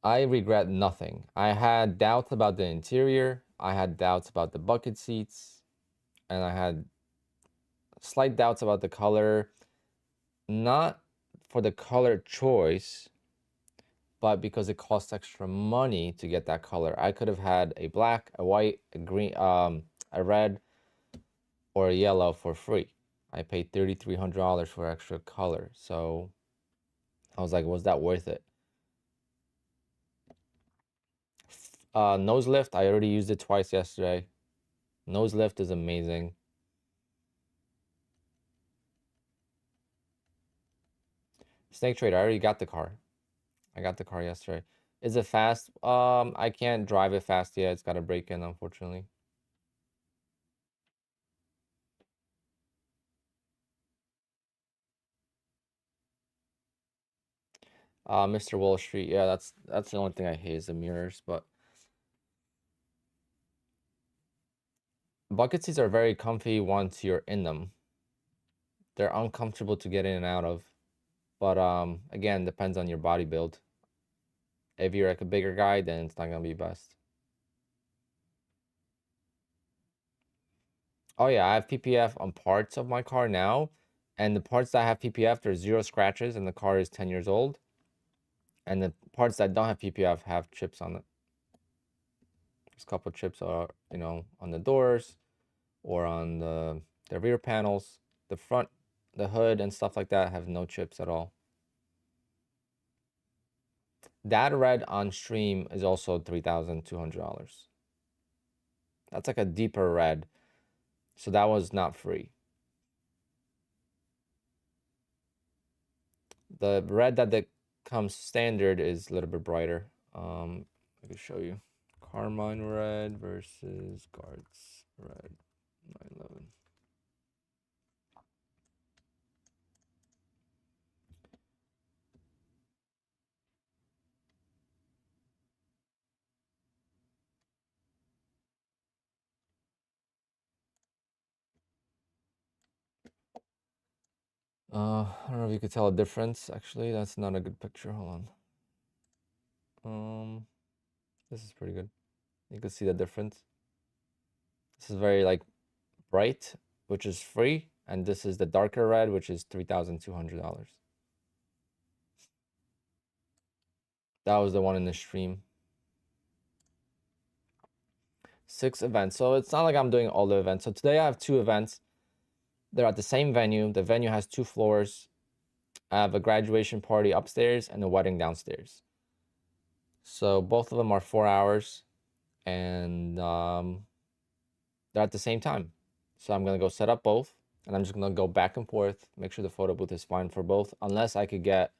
I regret nothing. I had doubts about the interior. I had doubts about the bucket seats. And I had slight doubts about the color. Not for the color choice, but because it costs extra money to get that color. I could have had a black, a white, a green, a red, or a yellow for free. I paid $3,300 for extra color. So I was like, was that worth it? Nose lift, I already used it twice yesterday. Nose lift is amazing. Snake Trader, I already got the car. I got the car yesterday. Is it fast? I can't drive it fast yet. It's got to break in, unfortunately. Mr. Wall Street. Yeah, that's the only thing I hate is the mirrors, but bucket seats are very comfy once you're in them. They're uncomfortable to get in and out of. But again, depends on your body build. If you're like a bigger guy, then it's not gonna be best. Oh yeah, I have PPF on parts of my car now, and the parts that have PPF, there's 0 scratches, and the car is 10 years old. And the parts that don't have PPF have chips on it. There's a couple chips are, on the doors or on the rear panels. The front, the hood and stuff like that have no chips at all. That red on stream is also $3,200. That's like a deeper red. So that was not free. The red that comes standard is a little bit brighter. I can show you. Carmine red versus Guards red 911. I don't know if you could tell a difference. Actually, that's not a good picture. Hold on. This is pretty good. You can see the difference. This is very like bright, which is free, and this is the darker red, which is $3,200. That was the one in the stream. 6 events. So it's not like I'm doing all the events. So today I have 2 events. They're at the same venue. The venue has 2 floors. I have a graduation party upstairs and a wedding downstairs. So both of them are 4 hours, and they're at the same time. So I'm gonna go set up both, and I'm just gonna go back and forth, make sure the photo booth is fine for both, unless I could get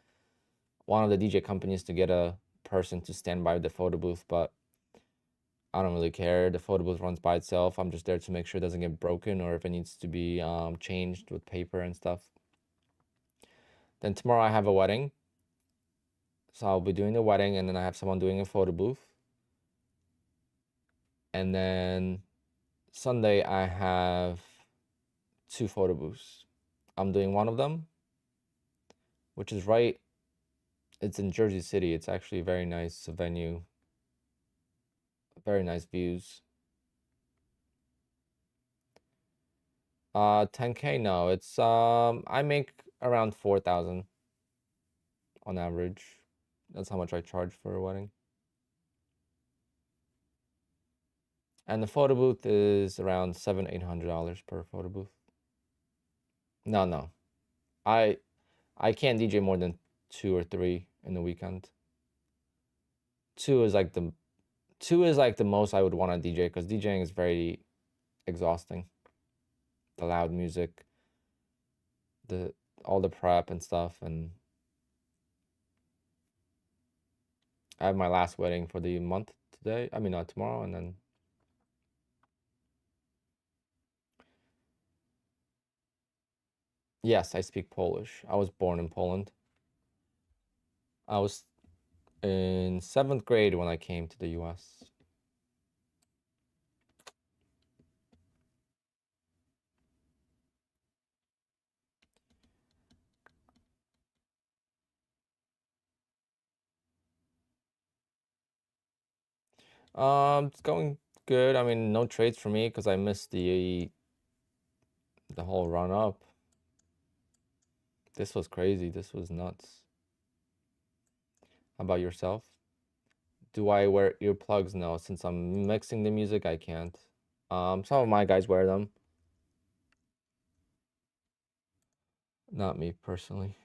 one of the DJ companies to get a person to stand by the photo booth, but I don't really care. The photo booth runs by itself. I'm just there to make sure it doesn't get broken or if it needs to be changed with paper and stuff. Then tomorrow I have a wedding. So I'll be doing the wedding, and then I have someone doing a photo booth. And then Sunday I have 2 photo booths. I'm doing one of them, which is right. It's in Jersey City. It's actually a very nice venue. Very nice views. 10K, no. It's I make around 4,000 on average. That's how much I charge for a wedding. And the photo booth is around $700-800 per photo booth. No, no. I can't DJ more than 2 or 3 in the weekend. 2 is like the most I would want to DJ, because DJing is very exhausting. The loud music, all the prep and stuff, and I have my last wedding for the month today. I mean, not tomorrow, and then yes, I speak Polish. I was born in Poland. I was in 7th grade when I came to the US. It's going good. I mean, no trades for me because I missed the whole run up. This was crazy. This was nuts. How about yourself? Do I wear earplugs? No, since I'm mixing the music, I can't. Some of my guys wear them. Not me personally.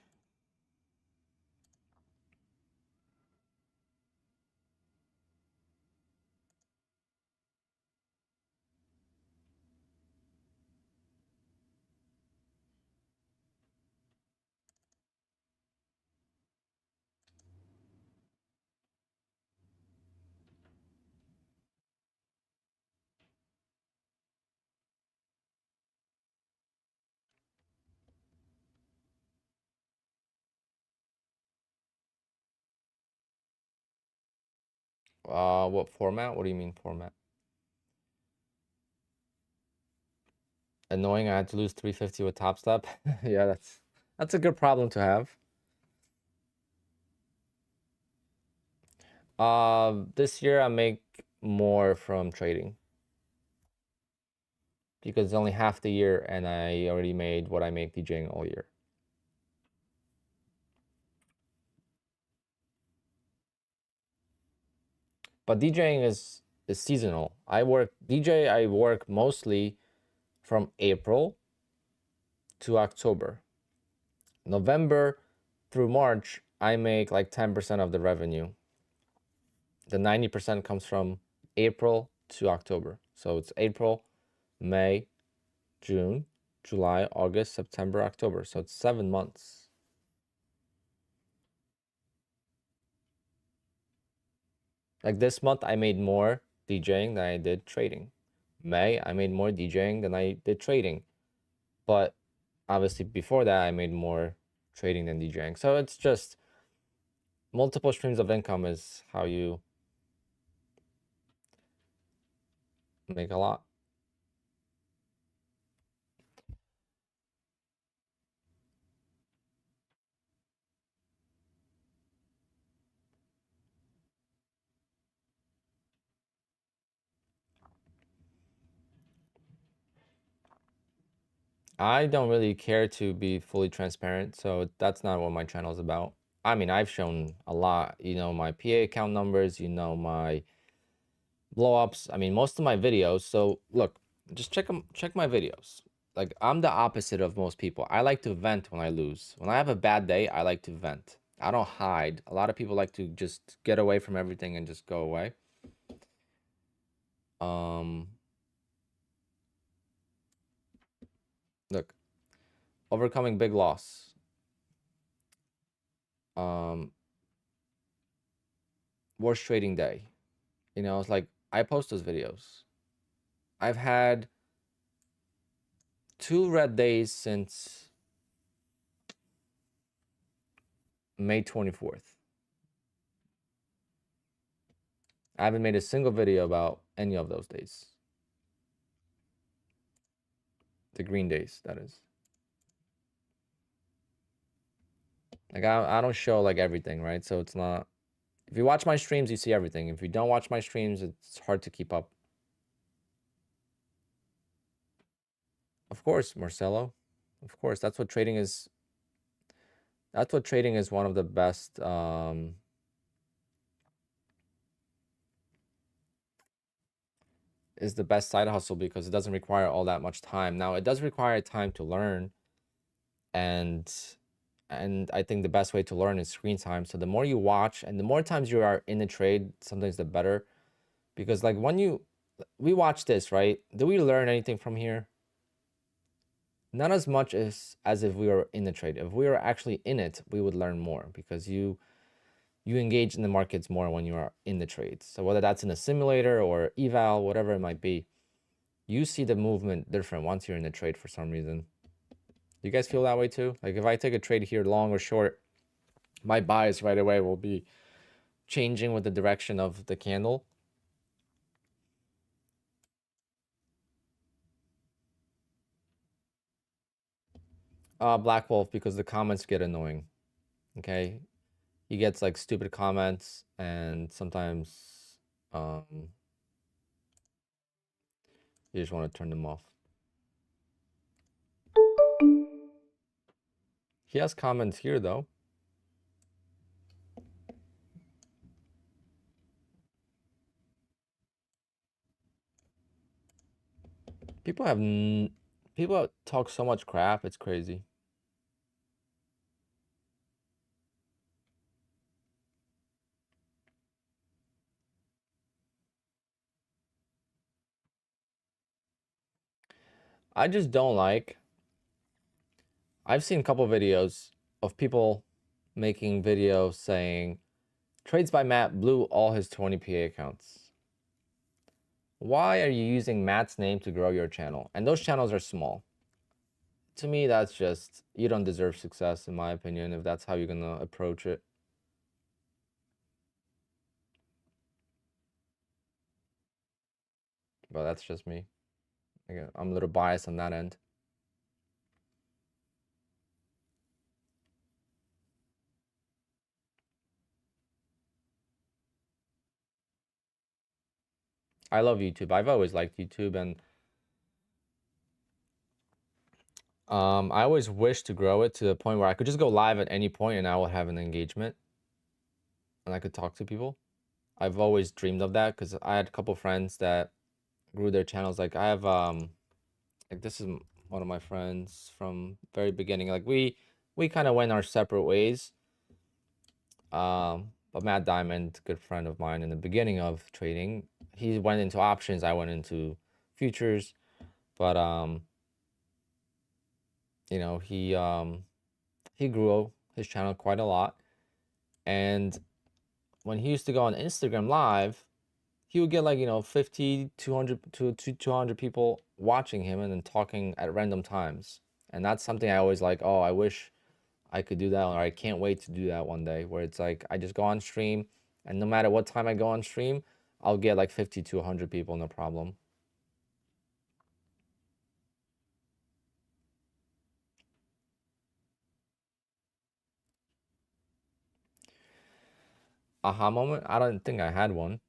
What format? What do you mean format? Annoying. I had to lose 350 with Top Step. Yeah, that's a good problem to have. This year I make more from trading because it's only half the year, and I already made what I make DJing all year. But DJing is seasonal. I work mostly from April to October. November through March, I make like 10% of the revenue. The 90% comes from April to October. So it's April, May, June, July, August, September, October. So it's 7 months. Like this month, I made more DJing than I did trading. May, I made more DJing than I did trading. But obviously before that, I made more trading than DJing. So it's just multiple streams of income is how you make a lot. I don't really care to be fully transparent, so that's not what my channel is about. I mean, I've shown a lot, my PA account numbers, my blow-ups. I mean, most of my videos. So look, just check my videos. Like, I'm the opposite of most people. I like to vent when I lose. When I have a bad day, I like to vent. I don't hide. A lot of people like to just get away from everything and just go away. Look, overcoming big loss. Worst trading day. You know, it's like I post those videos. I've had 2 red days since May 24th. I haven't made a single video about any of those days. The green days, that is. Like I don't show like everything, right? So it's not, if you watch my streams, you see everything. If you don't watch my streams, it's hard to keep up. Of course, Marcelo. Of course, that's what trading is. That's what trading is one of the best is the best side hustle because it doesn't require all that much time. Now, it does require time to learn, and I think the best way to learn is screen time. So the more you watch and the more times you are in the trade, sometimes the better. Because like when we watch this, right? Do we learn anything from here? Not as much as if we were in the trade. If we were actually in it, we would learn more because you engage in the markets more when you are in the trades. So whether that's in a simulator or eval, whatever it might be, you see the movement different once you're in the trade for some reason. You guys feel that way too? Like if I take a trade here, long or short, my bias right away will be changing with the direction of the candle. Black Wolf, because the comments get annoying. Okay, he gets like stupid comments, and sometimes you just want to turn them off. He has comments here though. People have people talk so much crap, it's crazy. I just don't like. I've seen a couple videos of people making videos saying Trades by Matt blew all his 20PA accounts. Why are you using Matt's name to grow your channel? And those channels are small. To me, that's just, you don't deserve success, in my opinion, if that's how you're going to approach it. But that's just me. Again, I'm a little biased on that end. I love YouTube. I've always liked YouTube, and I always wish to grow it to the point where I could just go live at any point and I would have an engagement and I could talk to people. I've always dreamed of that because I had a couple friends that grew their channels. Like I have like this is one of my friends from very beginning. Like we kind of went our separate ways. But Matt Diamond, good friend of mine in the beginning of trading, he went into options. I went into futures, but you know, he grew his channel quite a lot. And when he used to go on Instagram live, he would get like, you know, 50, 200 to 200 people watching him and then talking at random times. And that's something I always like, oh, I wish I could do that, or I can't wait to do that one day, where it's like I just go on stream and no matter what time I go on stream, I'll get like 50 to 100 people, no problem. Aha moment? I don't think I had one.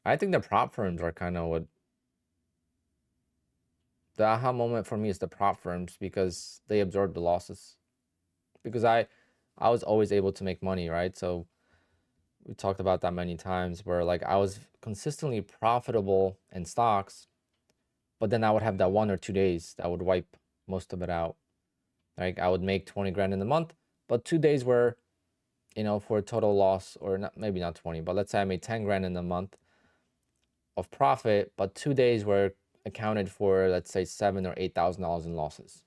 I think the prop firms are kind of what the aha moment for me is, the prop firms, because they absorb the losses. Because I was always able to make money, right? So we talked about that many times where like I was consistently profitable in stocks, but then I would have that 1 or 2 days that would wipe most of it out. Like I would make 20 grand in a month, but 2 days were, for a total loss, or not, maybe not 20, but let's say I made 10 grand in a month of profit, but 2 days were accounted for, let's say $7,000 or $8,000 in losses.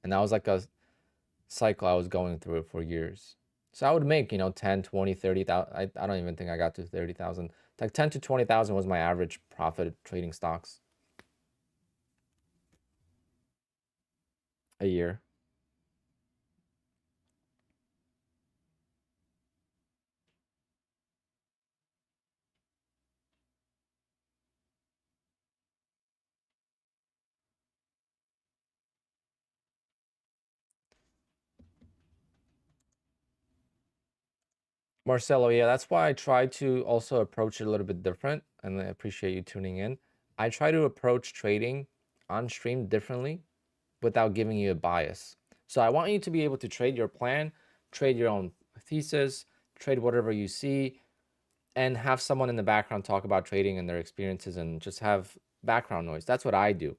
And that was like a cycle I was going through for years. So I would make, 10, 20, 30,000. I don't even think I got to 30,000. Like 10 to 20,000 was my average profit trading stocks a year. Marcelo, yeah, that's why I try to also approach it a little bit different, and I appreciate you tuning in. I try to approach trading on stream differently without giving you a bias. So I want you to be able to trade your plan, trade your own thesis, trade whatever you see, and have someone in the background talk about trading and their experiences and just have background noise. That's what I do.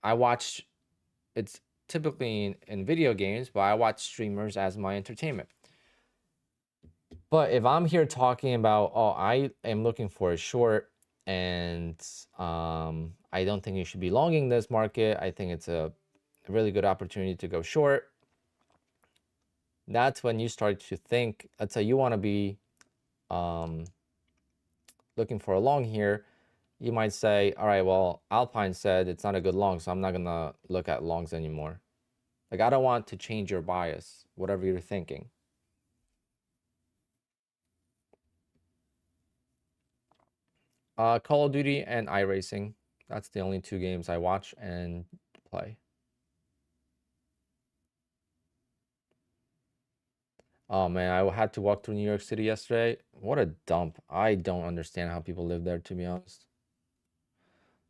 I watch, it's typically in video games, but I watch streamers as my entertainment. But if I'm here talking about, oh, I am looking for a short, and I don't think you should be longing this market, I think it's a really good opportunity to go short, that's when you start to think, let's say you want to be looking for a long here, you might say, all right, well, Alpine said it's not a good long, so I'm not going to look at longs anymore. Like, I don't want to change your bias, whatever you're thinking. Call of Duty and iRacing. That's the only 2 games I watch and play. Oh man, I had to walk through New York City yesterday. What a dump. I don't understand how people live there, to be honest.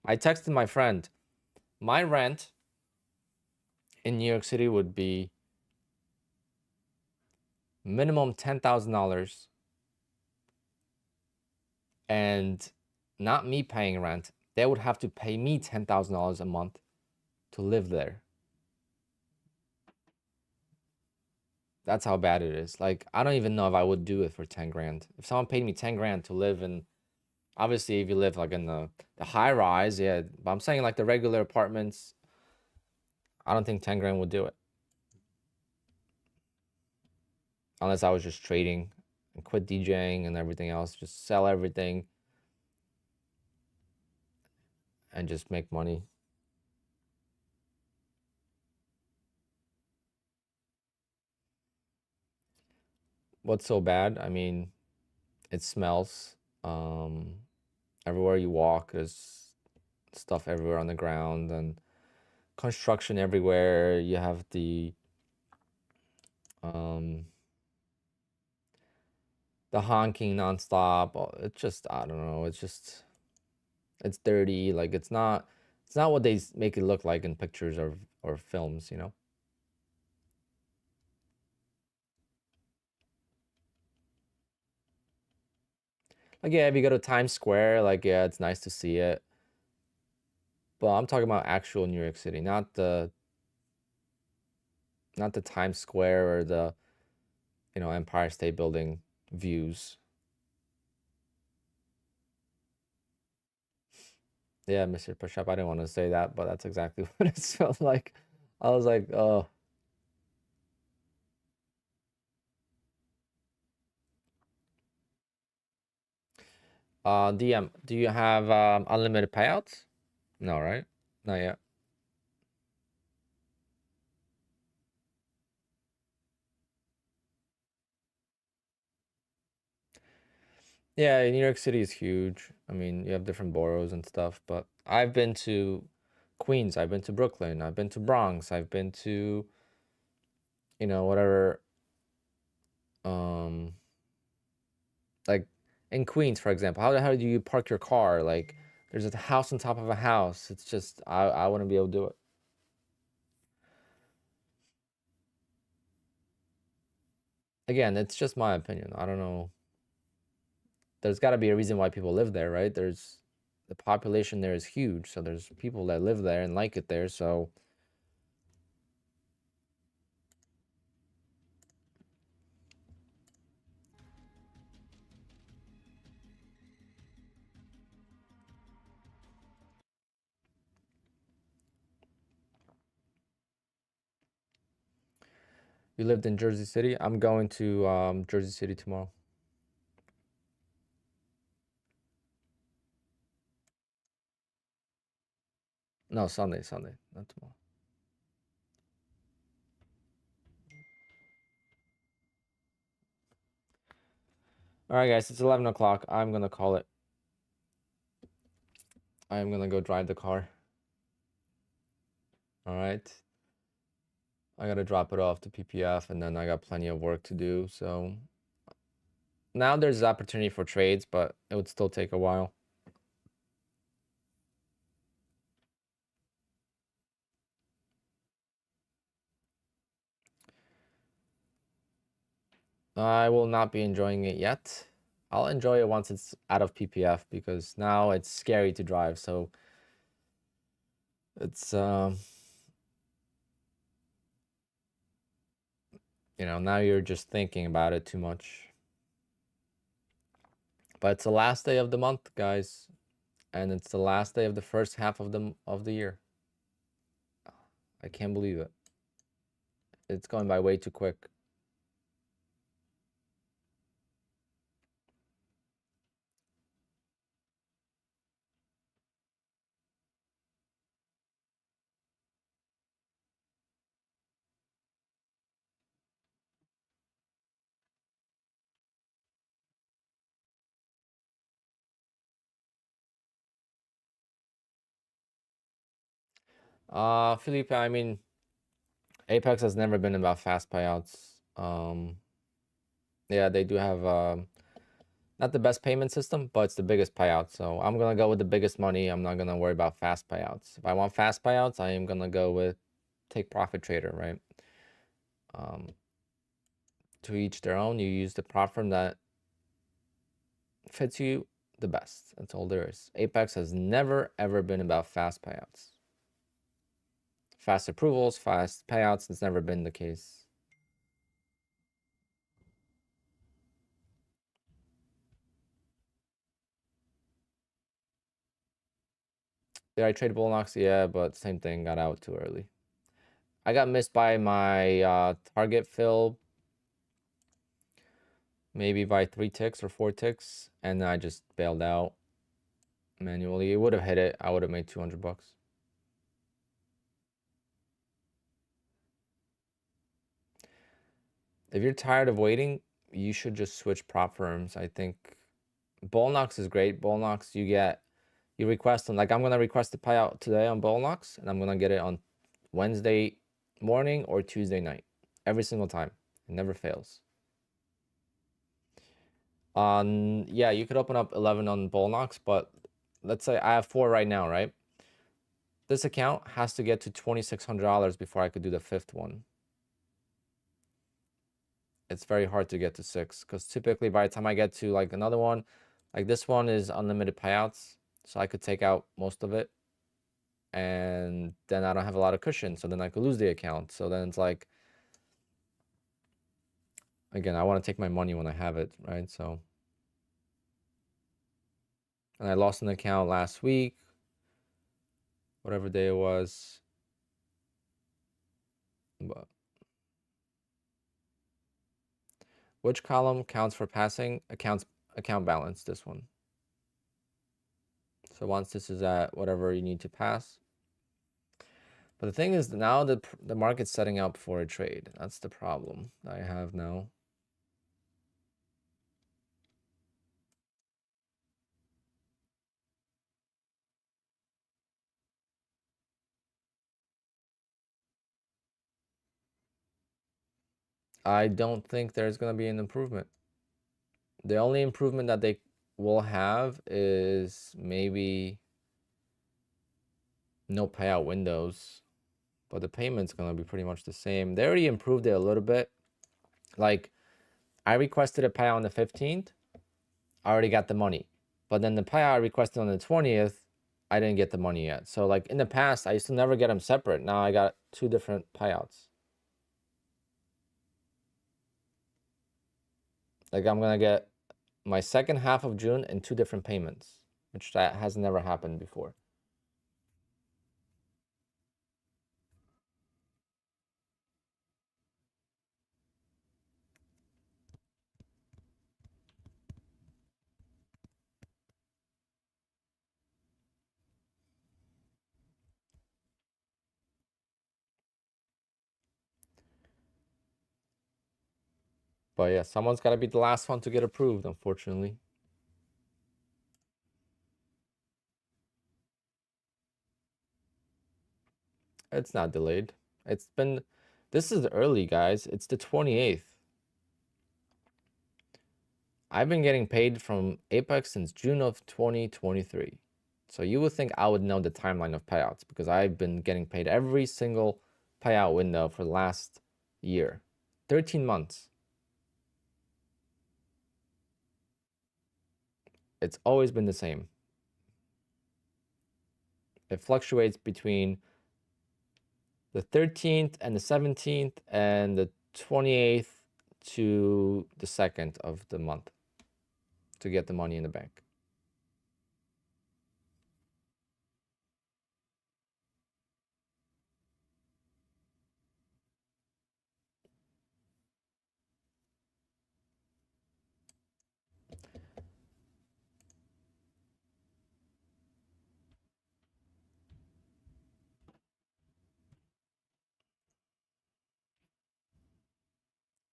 I texted my friend, my rent in New York City would be minimum $10,000, and not me paying rent. They would have to pay me $10,000 a month to live there. That's how bad it is. Like, I don't even know if I would do it for 10 grand. If someone paid me 10 grand to live in, obviously if you live like in the high rise, yeah, but I'm saying like the regular apartments, I don't think 10 grand would do it. Unless I was just trading and quit DJing and everything else, just sell everything and just make money. What's so bad? I mean, it smells. Everywhere you walk, there's stuff everywhere on the ground and construction everywhere. You have the honking nonstop. It's just, I don't know. It's dirty. Like, it's not what they make it look like in pictures or films, you know? Like, yeah, if you go to Times Square, like, yeah, it's nice to see it. But I'm talking about actual New York City, not the Times Square or the, Empire State Building views. Yeah, Mr. Push-Up, I didn't want to say that, but that's exactly what it felt like. I was like, oh. DM, do you have unlimited payouts? No, right? Not yet. Yeah, New York City is huge. I mean, you have different boroughs and stuff, but I've been to Queens, I've been to Brooklyn, I've been to Bronx, I've been to, whatever, um, like in Queens, for example. How the hell do you park your car? Like, there's a house on top of a house. It's just, I wouldn't be able to do it. Again, it's just my opinion. I don't know. There's got to be a reason why people live there, right? The population there is huge, so there's people that live there and like it there. So You lived in Jersey City? I'm going to Jersey City tomorrow. No, Sunday, not tomorrow. All right, guys, it's 11 o'clock. I'm going to call it. I'm going to go drive the car. All right. I got to drop it off to PPF, and then I got plenty of work to do. So now there's opportunity for trades, but it would still take a while. I will not be enjoying it yet. I'll enjoy it once it's out of PPF, because now it's scary to drive. So it's, you know, now you're just thinking about it too much. But it's the last day of the month, guys, and it's the last day of the first half of the year. I can't believe it. It's going by way too quick. Felipe, I mean, Apex has never been about fast payouts. Yeah, they do have not the best payment system, but it's the biggest payout. So I'm gonna go with the biggest money. I'm not gonna worry about fast payouts. If I want fast payouts, I am gonna go with take profit trader, right? To each their own. You use the platform that fits you the best. That's all there is. Apex has never ever been about fast payouts. Fast approvals, fast payouts, it's never been the case. Did I trade Bullnox? Yeah, but same thing, got out too early. I got missed by my target fill maybe by 3 ticks or 4 ticks, and I just bailed out manually. It would have hit it. I would have made 200 bucks. If you're tired of waiting, you should just switch prop firms. I think Bullnox is great. Bullnox, you request them. Like, I'm gonna request the payout today on Bullnox, and I'm gonna get it on Wednesday morning or Tuesday night. Every single time. It never fails. Yeah, you could open up 11 on Bullnox, but let's say I have 4 right now, right? This account has to get to $2,600 before I could do the 5th one. It's very hard to get to 6, because typically by the time I get to like another one, like this one is unlimited payouts, so I could take out most of it, and then I don't have a lot of cushion, so then I could lose the account. So then it's like, again, I want to take my money when I have it, right? So, and I lost an account last week, whatever day it was. But which column counts for passing? Account balance, this one. So once this is at whatever you need to pass. But the thing is, now the market's setting up for a trade. That's the problem I have now. I don't think there's going to be an improvement. The only improvement that they will have is maybe no payout windows, but the payment's going to be pretty much the same. They already improved it a little bit. Like, I requested a payout on the 15th. I already got the money. But then the payout I requested on the 20th, I didn't get the money yet. So like in the past, I used to never get them separate. Now I got 2 different payouts. Like, I'm going to get my second half of June in 2 different payments, which that has never happened before. But yeah, someone's got to be the last one to get approved, unfortunately. It's not delayed. It's been, this is early, guys. It's the 28th. I've been getting paid from Apex since June of 2023. So you would think I would know the timeline of payouts because I've been getting paid every single payout window for the last year. 13 months. It's always been the same. It fluctuates between the 13th and the 17th and the 28th to the 2nd of the month to get the money in the bank.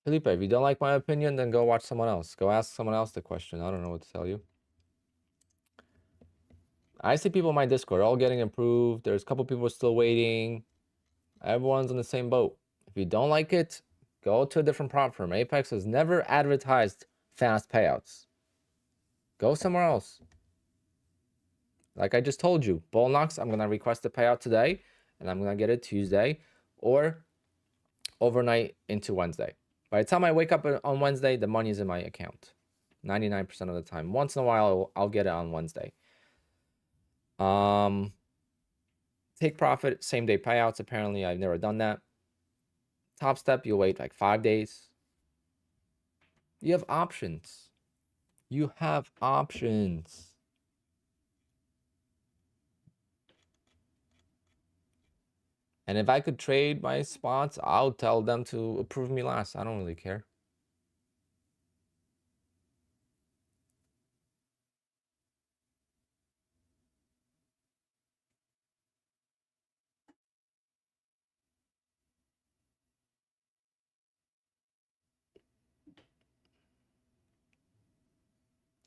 Felipe, if you don't like my opinion, then go watch someone else. Go ask someone else the question. I don't know what to tell you. I see people in my Discord all getting approved. There's a couple people still waiting. Everyone's on the same boat. If you don't like it, go to a different prop firm. Apex has never advertised fast payouts. Go somewhere else. Like I just told you, Bullnox, I'm going to request a payout today, and I'm going to get it Tuesday or overnight into Wednesday. By the time I wake up on Wednesday, the money's in my account. 99% of the time. Once in a while, I'll get it on Wednesday. Take profit, same day payouts. Apparently, I've never done that. Top step, you'll wait like 5 days. You have options. You have options. And if I could trade my spots, I'll tell them to approve me last. I don't really care.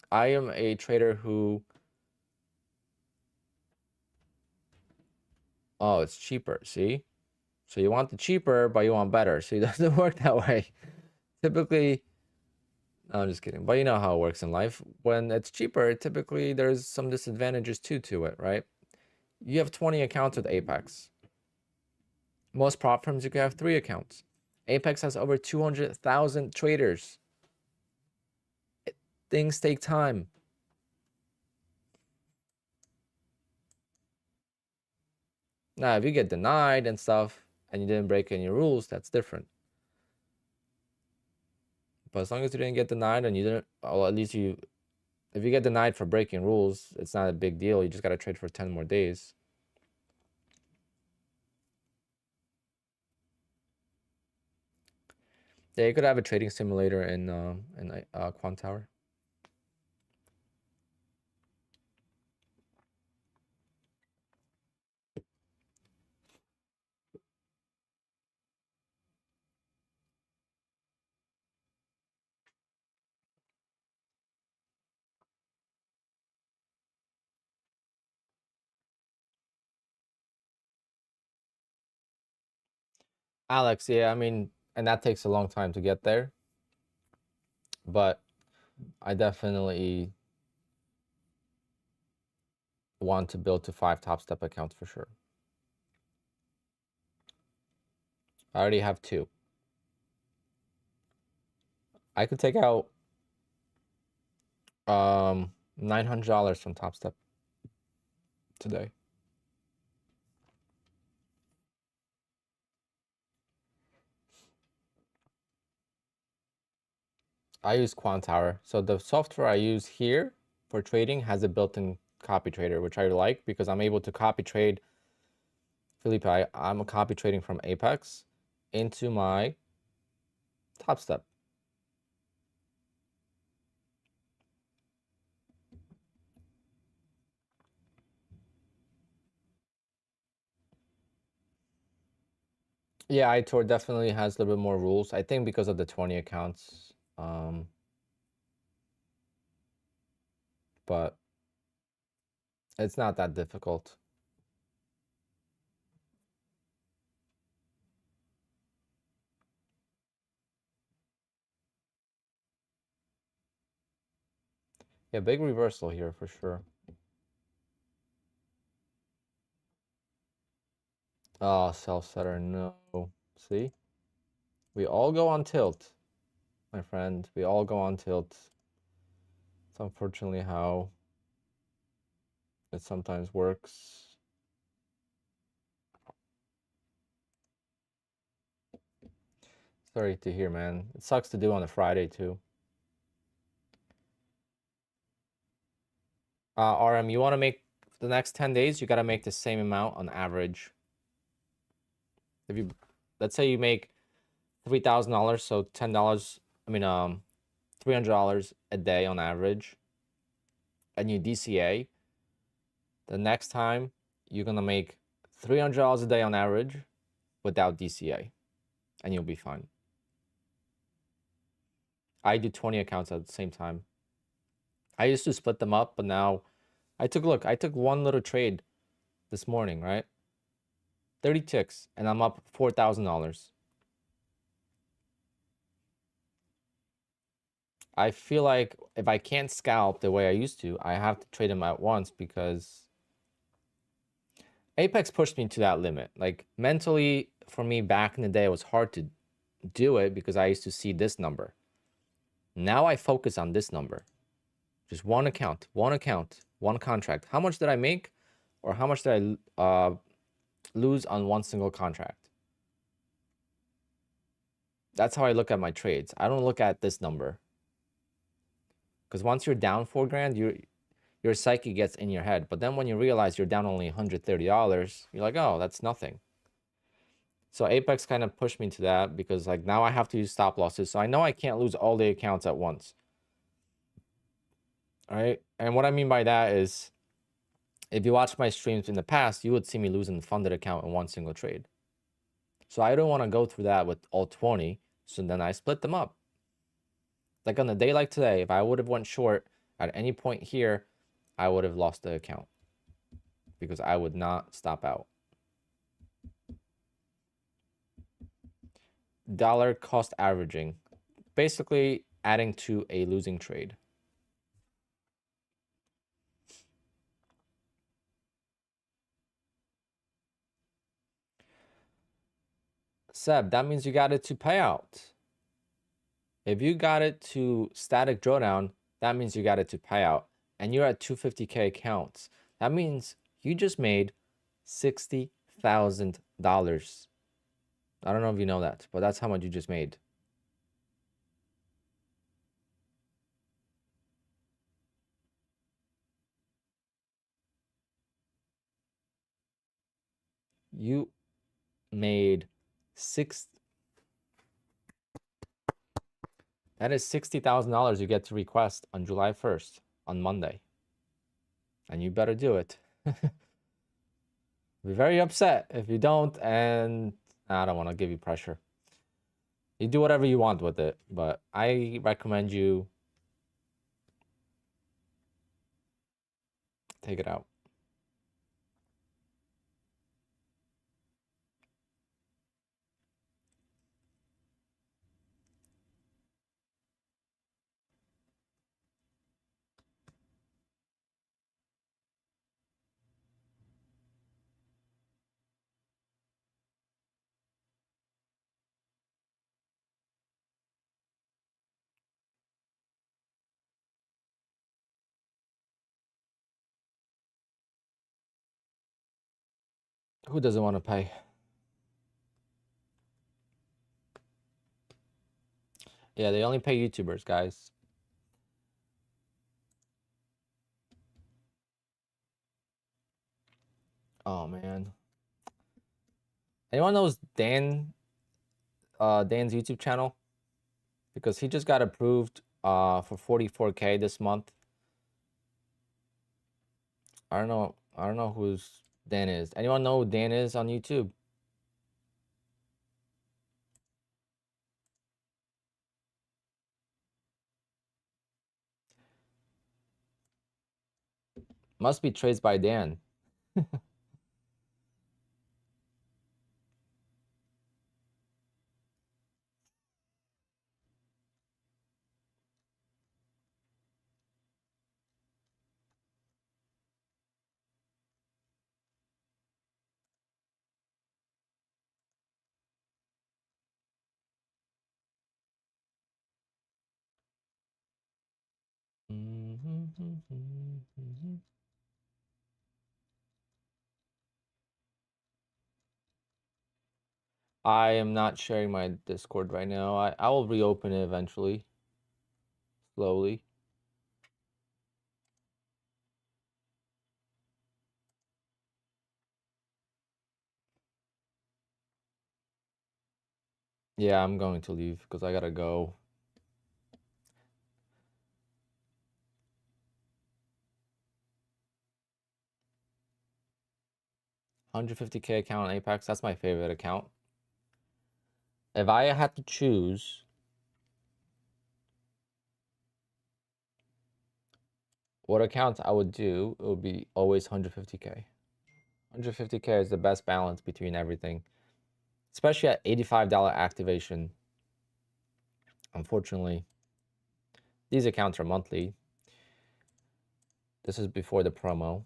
I am a trader who, oh, it's cheaper, see? So you want the cheaper, but you want better. So it doesn't work that way. Typically, no, I'm just kidding. But you know how it works in life. When it's cheaper, typically there's some disadvantages too to it, right? You have 20 accounts with Apex. Most prop firms, you can have 3 accounts. Apex has over 200,000 traders. Things take time. Now, if you get denied and stuff, and you didn't break any rules, that's different. But as long as you didn't get denied and you didn't, well, at least you, if you get denied for breaking rules, it's not a big deal. You just got to trade for 10 more days. Yeah, you could have a trading simulator in QUANTOWER. Alex, yeah, I mean, and that takes a long time to get there. But I definitely want to build to 5 top step accounts for sure. I already have 2. I could take out $900 from Top Step today. I use QUANTOWER. So the software I use here for trading has a built-in copy trader, which I like because I'm able to copy trade. Felipe, I'm copy trading from Apex into my Top Step. Yeah, iTor definitely has a little bit more rules. I think because of the 20 accounts. But it's not that difficult. Yeah, big reversal here for sure. Oh, self-setter, no. See? We all go on tilt, my friend. We all go on tilt. It's unfortunately how it sometimes works. Sorry to hear, man. It sucks to do on a Friday too. RM, you want to make the next 10 days, you got to make the same amount on average. If you, let's say you make $3,000, so $10, I mean, $300 a day on average, and you DCA, the next time you're going to make $300 a day on average without DCA, and you'll be fine. I do 20 accounts at the same time. I used to split them up, but now I took one little trade this morning, right? 30 ticks, and I'm up $4,000. I feel like if I can't scalp the way I used to, I have to trade them at once because Apex pushed me to that limit. Like mentally, for me back in the day, it was hard to do it because I used to see this number. Now I focus on this number. Just one account, one contract. How much did I make, or how much did I lose on one single contract? That's how I look at my trades. I don't look at this number. Because once you're down $4,000, your psyche gets in your head. But then when you realize you're down only $130, you're like, oh, that's nothing. So Apex kind of pushed me to that because like now I have to use stop losses. So I know I can't lose all the accounts at once. All right. And what I mean by that is if you watch my streams in the past, you would see me losing the funded account in one single trade. So I don't want to go through that with all 20. So then I split them up. Like on a day like today, if I would have went short at any point here, I would have lost the account because I would not stop out. Dollar cost averaging, basically adding to a losing trade. Seb, that means you got it to payout. If you got it to static drawdown, that means you got it to payout. And you're at 250K accounts. That means you just made $60,000. I don't know if you know that, but that's how much you just made. You made that is $60,000 you get to request on July 1st, on Monday. And you better do it. Be very upset if you don't, and I don't want to give you pressure. You do whatever you want with it, but I recommend you take it out. Who doesn't want to pay? Yeah, they only pay YouTubers, guys. Oh man. Anyone knows Dan's YouTube channel? Because he just got approved for 44K this month. I don't know who's Dan is. Anyone know who Dan is on YouTube? Must be trades by Dan. I am not sharing my Discord right now. I will reopen it eventually, slowly. Yeah, I'm going to leave because I gotta go. $150K account on Apex. That's my favorite account. If I had to choose what accounts I would do, it would be always 150K. 150K is the best balance between everything, especially at $85 activation. Unfortunately, these accounts are monthly. This is before the promo.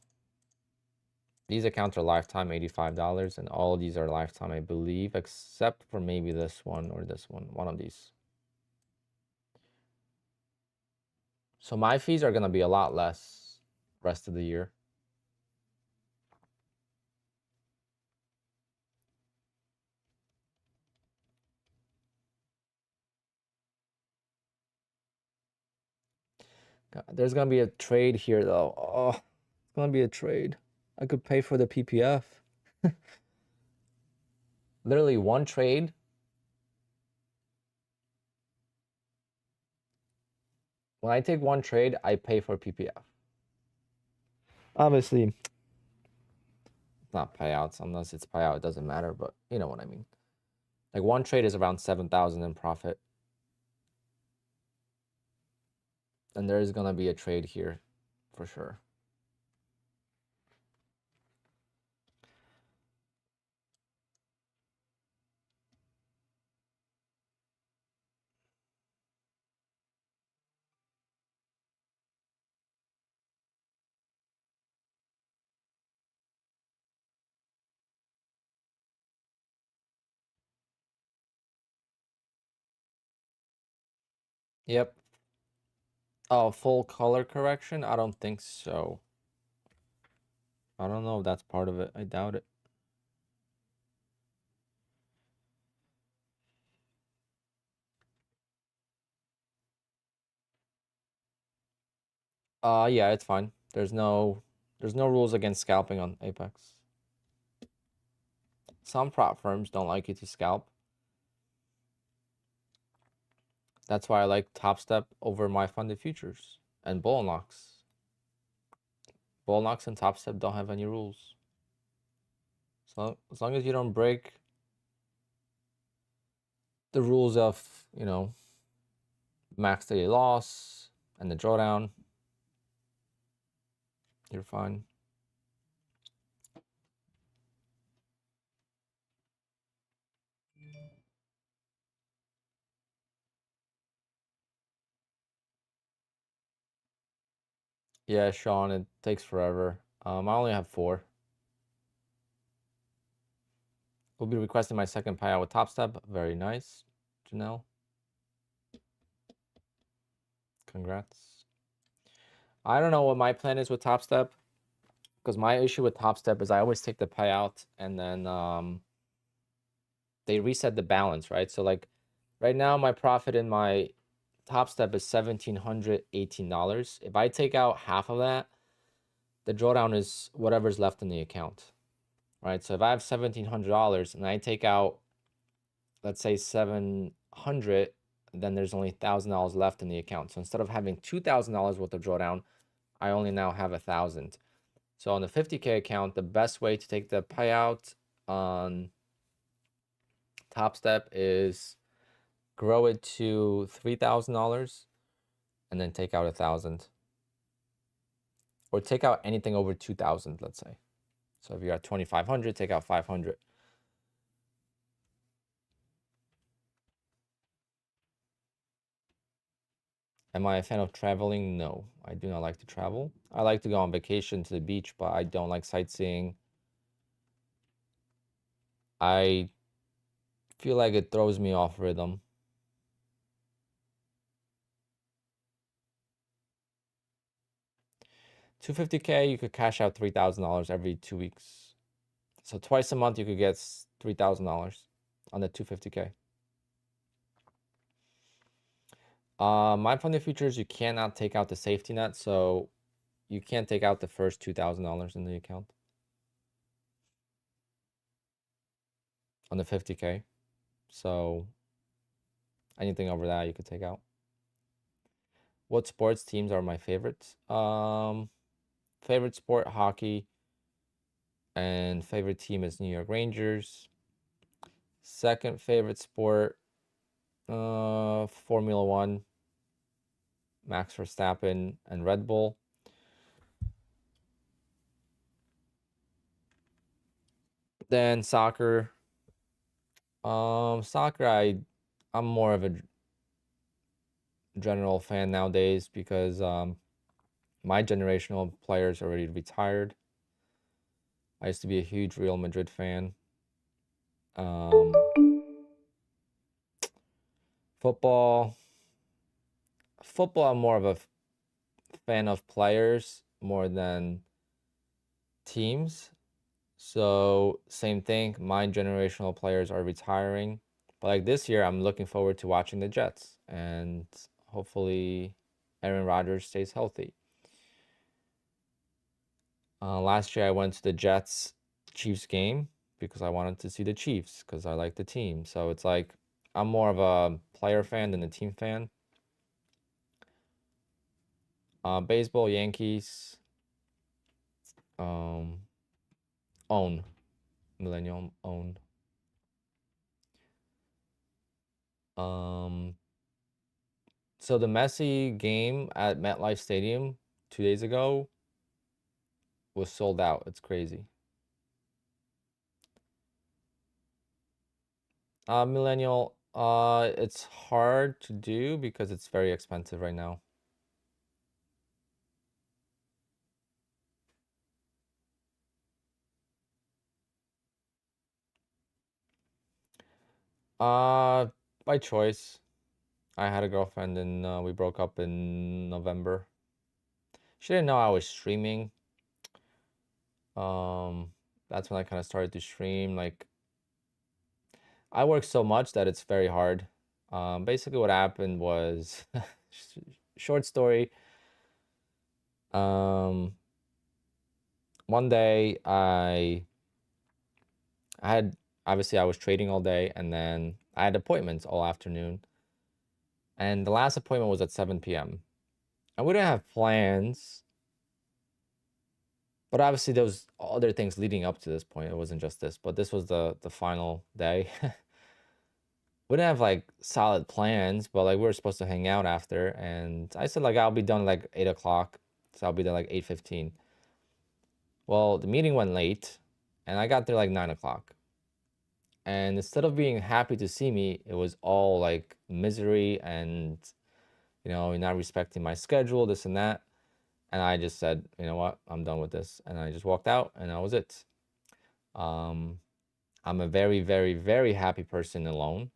These accounts are lifetime, $85, and all of these are lifetime, I believe, except for maybe this one or this one of these. So my fees are gonna be a lot less rest of the year. God, there's gonna be a trade here though. Oh, it's gonna be a trade. I could pay for the PPF. Literally one trade. When I take one trade, I pay for PPF. Obviously, it's not payouts. Unless it's payout, it doesn't matter, but you know what I mean. Like one trade is around 7,000 in profit. And there is gonna be a trade here for sure. Yep. Oh, full color correction? I don't think so. I don't know if that's part of it. I doubt it. Yeah, it's fine. There's no rules against scalping on Apex. Some prop firms don't like you to scalp. That's why I like Top Step over my funded futures and Bull Knocks. Bull Knocks and Top Step don't have any rules. So as long as you don't break the rules of, you know, max daily loss and the drawdown, you're fine. Yeah, Sean, it takes forever. I only have 4. Will be requesting my second payout with Top Step. Very nice, Janelle. Congrats. I don't know what my plan is with Top Step, because my issue with Top Step is I always take the payout and then they reset the balance, right? So like right now my profit in my Top Step is $1,718. If I take out half of that, the drawdown is whatever's left in the account, right? So if I have $1,700 and I take out, let's say 700, then there's only $1,000 left in the account. So instead of having $2,000 worth of drawdown, I only now have 1,000. So on the 50K account, the best way to take the payout on Top Step is grow it to $3,000 and then take out 1,000. or take out anything over 2,000, let's say. So if you're at 2,500, take out 500. Am I a fan of traveling? No, I do not like to travel. I like to go on vacation to the beach, but I don't like sightseeing. I feel like it throws me off rhythm. $250K, you could cash out $3,000 every 2 weeks. So twice a month, you could get $3,000 on the 250K. My funded futures, you cannot take out the safety net, so you can't take out the first $2,000 in the account on the 50K. So anything over that you could take out. What sports teams are my favorites? Favorite sport, hockey, and favorite team is New York Rangers. Second favorite sport, Formula One, Max Verstappen and Red Bull. Then soccer. Soccer, I'm more of a general fan nowadays because my generational players already retired. I used to be a huge Real Madrid fan. Football, I'm more of a fan of players more than teams. So same thing, my generational players are retiring. But like this year, I'm looking forward to watching the Jets, and hopefully Aaron Rodgers stays healthy. Last year, I went to the Jets Chiefs game because I wanted to see the Chiefs because I like the team. So it's like I'm more of a player fan than a team fan. Baseball, Yankees, um, own, millennial own. Um, so the Messi game at MetLife Stadium 2 days ago was sold out. It's crazy. Millennial, it's hard to do because it's very expensive right now. Uh, by choice. I had a girlfriend and we broke up in November. She didn't know I was streaming. Um, that's when I kind of started to stream. Like, I work so much that it's very hard. Basically, what happened was, short story. Um, one day I had obviously I was trading all day, and then I had appointments all afternoon. And the last appointment was at 7 p.m. And we didn't have plans, but obviously there was other things leading up to this point. It wasn't just this, but this was the final day. We didn't have like solid plans, but like we were supposed to hang out after. And I said like I'll be done like 8 o'clock, so I'll be there like 8:15. Well, the meeting went late, and I got there like 9 o'clock. And instead of being happy to see me, it was all like misery and, you're not respecting my schedule, this and that. And I just said, you know what, I'm done with this. And I just walked out, and that was it. I'm a very, very, very happy person alone.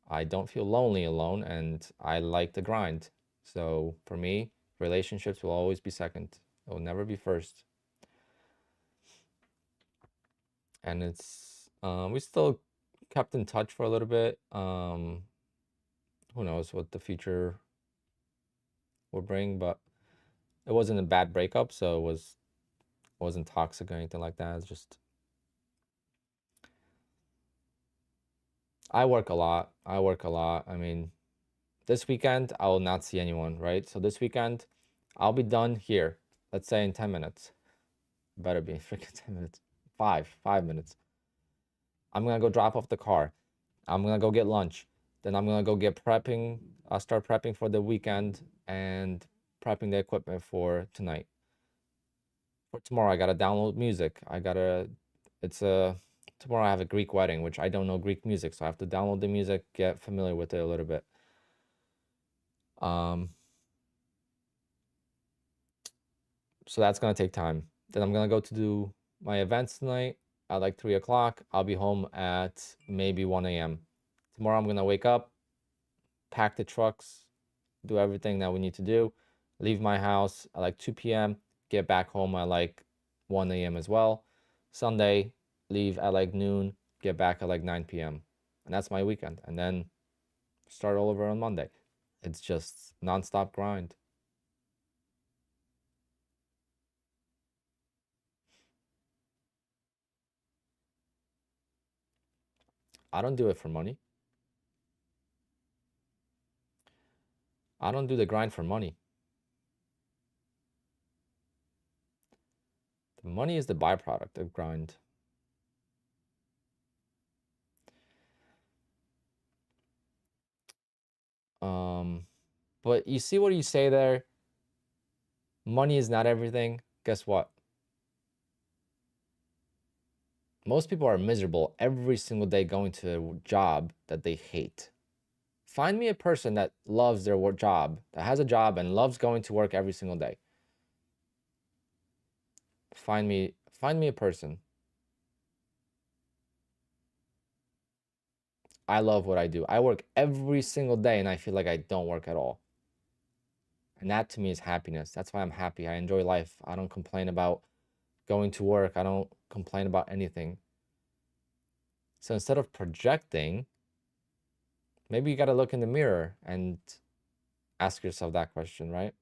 I don't feel lonely alone, and I like the grind. So for me, relationships will always be second. It will never be first. And we still kept in touch for a little bit. Who knows what the future will bring, but it wasn't a bad breakup, so it wasn't toxic or anything like that. It's just I work a lot. I work a lot. I mean, this weekend I will not see anyone, right? So this weekend I'll be done here. Let's say in 10 minutes. Better be freaking 10 minutes. 5 minutes. I'm gonna go drop off the car. I'm gonna go get lunch. Then I'm gonna go get prepping. I'll start prepping for the weekend and prepping the equipment for tonight. For tomorrow, I gotta download music. It's a, tomorrow I have a Greek wedding, which I don't know Greek music, so I have to download the music, get familiar with it a little bit. Um, so that's gonna take time. Then I'm gonna go to do my events tonight at like 3 o'clock. I'll be home at maybe 1 a.m. Tomorrow I'm gonna wake up, pack the trucks, do everything that we need to do, leave my house at like 2 p.m., get back home at like 1 a.m. as well. Sunday, leave at like noon, get back at like 9 p.m. And that's my weekend. And then start all over on Monday. It's just nonstop grind. I don't do it for money. I don't do the grind for money. The money is the byproduct of grind. Um, but you see what you say there? Money is not everything. Guess what? Most people are miserable every single day going to a job that they hate. Find me a person that loves their job, that has a job and loves going to work every single day. Find me a person. I love what I do. I work every single day and I feel like I don't work at all. And that to me is happiness. That's why I'm happy. I enjoy life. I don't complain about going to work. I don't complain about anything. So instead of projecting, maybe you got to look in the mirror and ask yourself that question, right?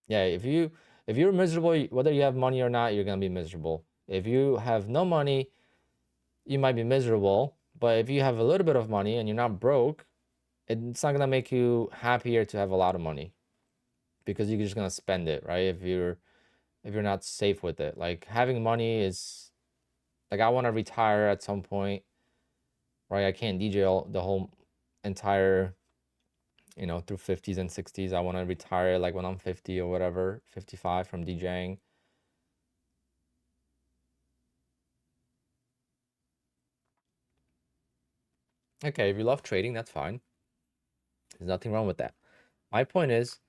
Yeah, if you're miserable, whether you have money or not, you're gonna be miserable. If you have no money, you might be miserable. But if you have a little bit of money and you're not broke, it's not gonna make you happier to have a lot of money because you're just gonna spend it, right? If you're not safe with it. Like having money is like I want to retire at some point, right? I can't DJ the whole entire, through 50s and 60s. I want to retire like when I'm 50 or whatever, 55 from DJing. Okay, if you love trading, that's fine. There's nothing wrong with that. My point is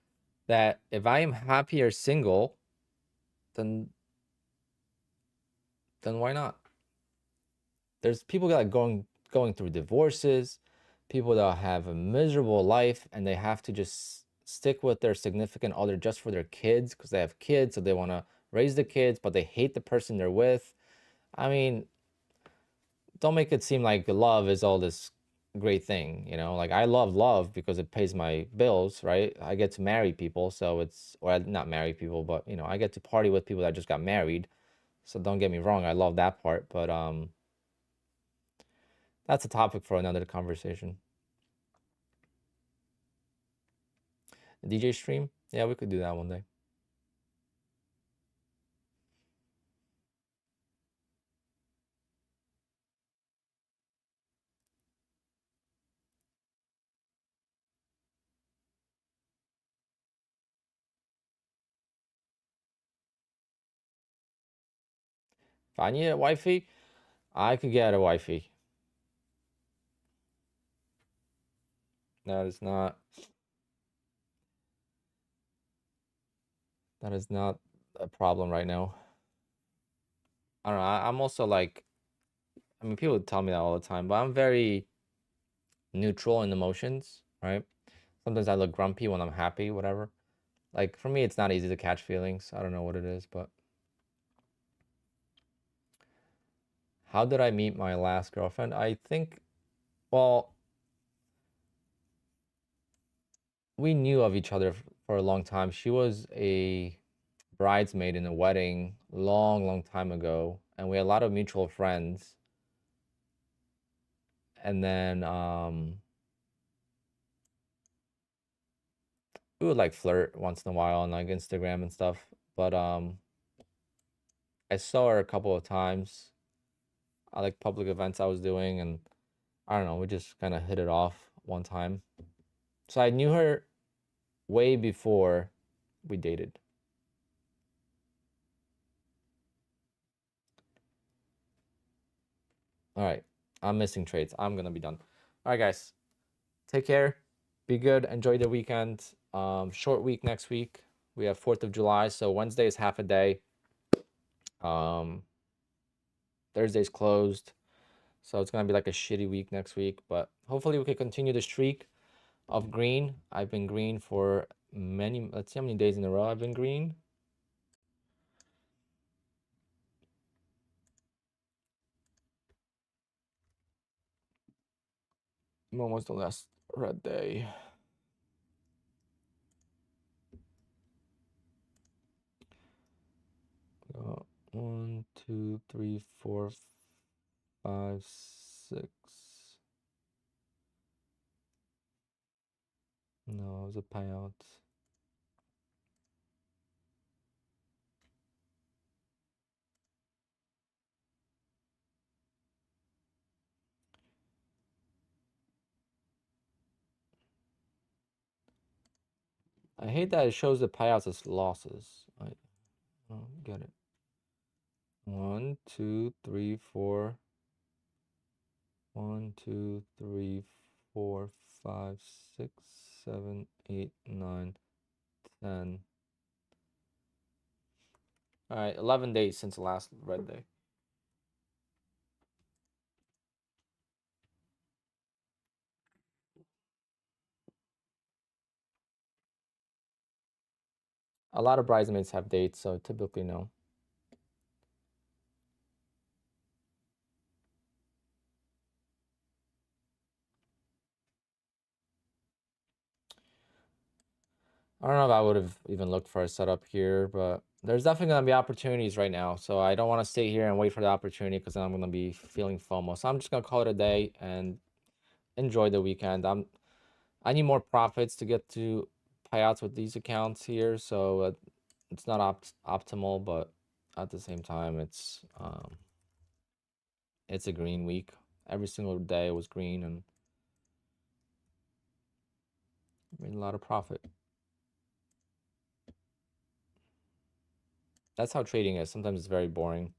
that if I am happier single, then why not? There's people that are going through divorces, people that have a miserable life and they have to just stick with their significant other just for their kids because they have kids, so they want to raise the kids, but they hate the person they're with. I mean, don't make it seem like love is all this great thing, Like I love love because it pays my bills, right? I get to marry people, so it's or not marry people, but I get to party with people that just got married. So don't get me wrong, I love that part, but that's a topic for another conversation. The DJ stream? Yeah, we could do that one day. If I need a wifey, I could get a wifey. That is not that is not a problem right now. I don't know. I'm also like, I mean, people tell me that all the time, but I'm very neutral in emotions, right? Sometimes I look grumpy when I'm happy, whatever. Like for me, it's not easy to catch feelings. I don't know what it is, but how did I meet my last girlfriend? I think, well, we knew of each other for a long time. She was a bridesmaid in a wedding long, long time ago, and we had a lot of mutual friends. And then we would like flirt once in a while on like Instagram and stuff. But I saw her a couple of times at like public events I was doing, and I don't know, we just kind of hit it off one time. So I knew her way before we dated. All right. I'm missing trades. I'm going to be done. All right, guys. Take care. Be good. Enjoy the weekend. Short week next week. We have 4th of July. So Wednesday is half a day. Thursday's closed. So it's going to be like a shitty week next week. But hopefully we can continue the streak of green. I've been green for many, let's see how many days in a row I've been green. When was the last red day? One, two, three, four, 5, 6. No, it was a payout. I hate that it shows the payouts as losses. I don't get it. 1, 2, 3, 4. 1, 2, 3, 4, 5, 6, 7, 8, 9, 10. All right, 11 days since the last red day. A lot of bridesmaids have dates, so typically no. I don't know if I would have even looked for a setup here, but there's definitely going to be opportunities right now. So I don't want to stay here and wait for the opportunity because then I'm going to be feeling FOMO. So I'm just going to call it a day and enjoy the weekend. I need more profits to get to payouts with these accounts here. So it's not optimal, but at the same time, it's a green week. Every single day was green and made a lot of profit. That's how trading is. Sometimes it's very boring.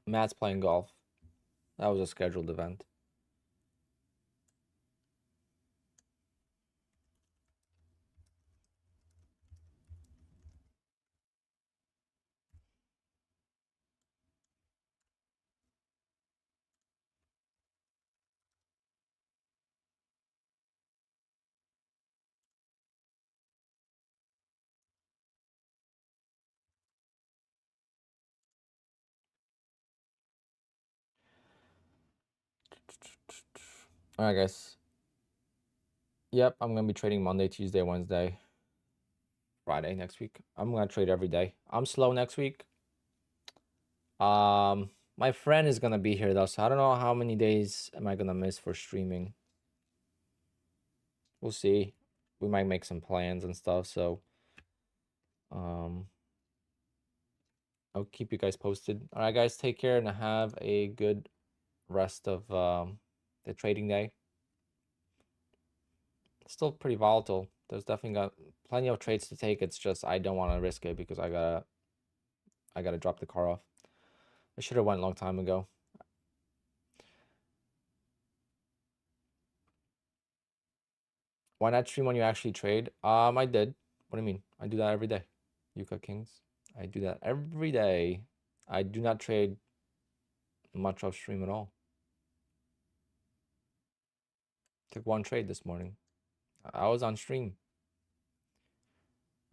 Matt's playing golf. That was a scheduled event. All right, guys. Yep, I'm gonna be trading Monday, Tuesday, Wednesday, Friday next week. I'm gonna trade every day. I'm slow next week. My friend is gonna be here though, so I don't know how many days am I gonna miss for streaming. We'll see. We might make some plans and stuff, so um I'll keep you guys posted. All right, guys, take care and have a good rest of the trading day. It's still pretty volatile. There's definitely got plenty of trades to take. It's just I don't want to risk it because I gotta drop the car off. I should have went a long time ago. Why not stream when you actually trade? I did. What do you mean? I do that every day. Yuka Kings. I do that every day. I do not trade much off stream at all. Took one trade this morning. I was on stream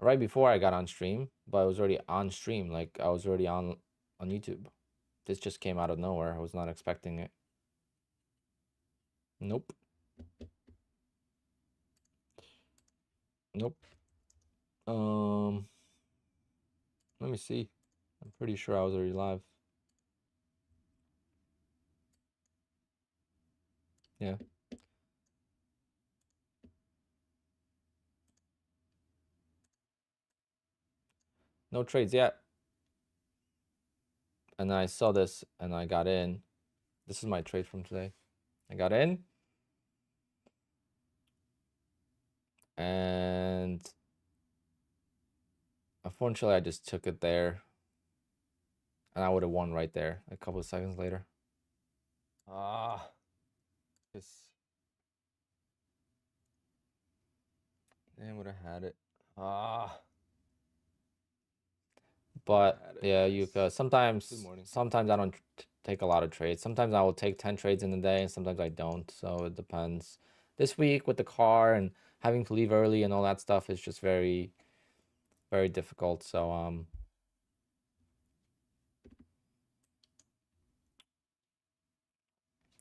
right before I got on stream, but I was already on stream. Like I was already on YouTube. This just came out of nowhere. I was not expecting it. Nope. Nope. Um, let me see. I'm pretty sure I was already live. Yeah. No trades yet. and I saw this and I got in. This is my trade from today. I got in, and unfortunately I just took it there, and I would have won right there a couple of seconds later. Just damn, would have had it. But yeah, Yuka, sometimes I don't take a lot of trades. Sometimes I will take 10 trades in a day, and sometimes I don't. So it depends. This week with the car and having to leave early and all that stuff is just very, very difficult. So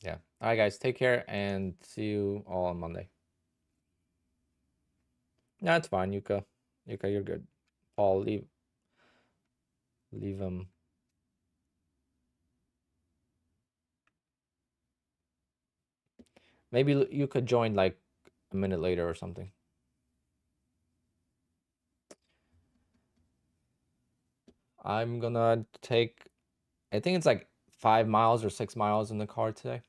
yeah. All right, guys, take care and see you all on Monday. Yeah, it's fine, Yuka. Yuka, you're good. Paul, leave him. Maybe you could join like a minute later or something. I'm gonna take, I think it's like 5 miles or 6 miles in the car today.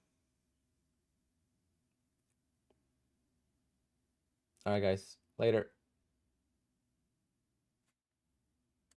All right, guys. Later.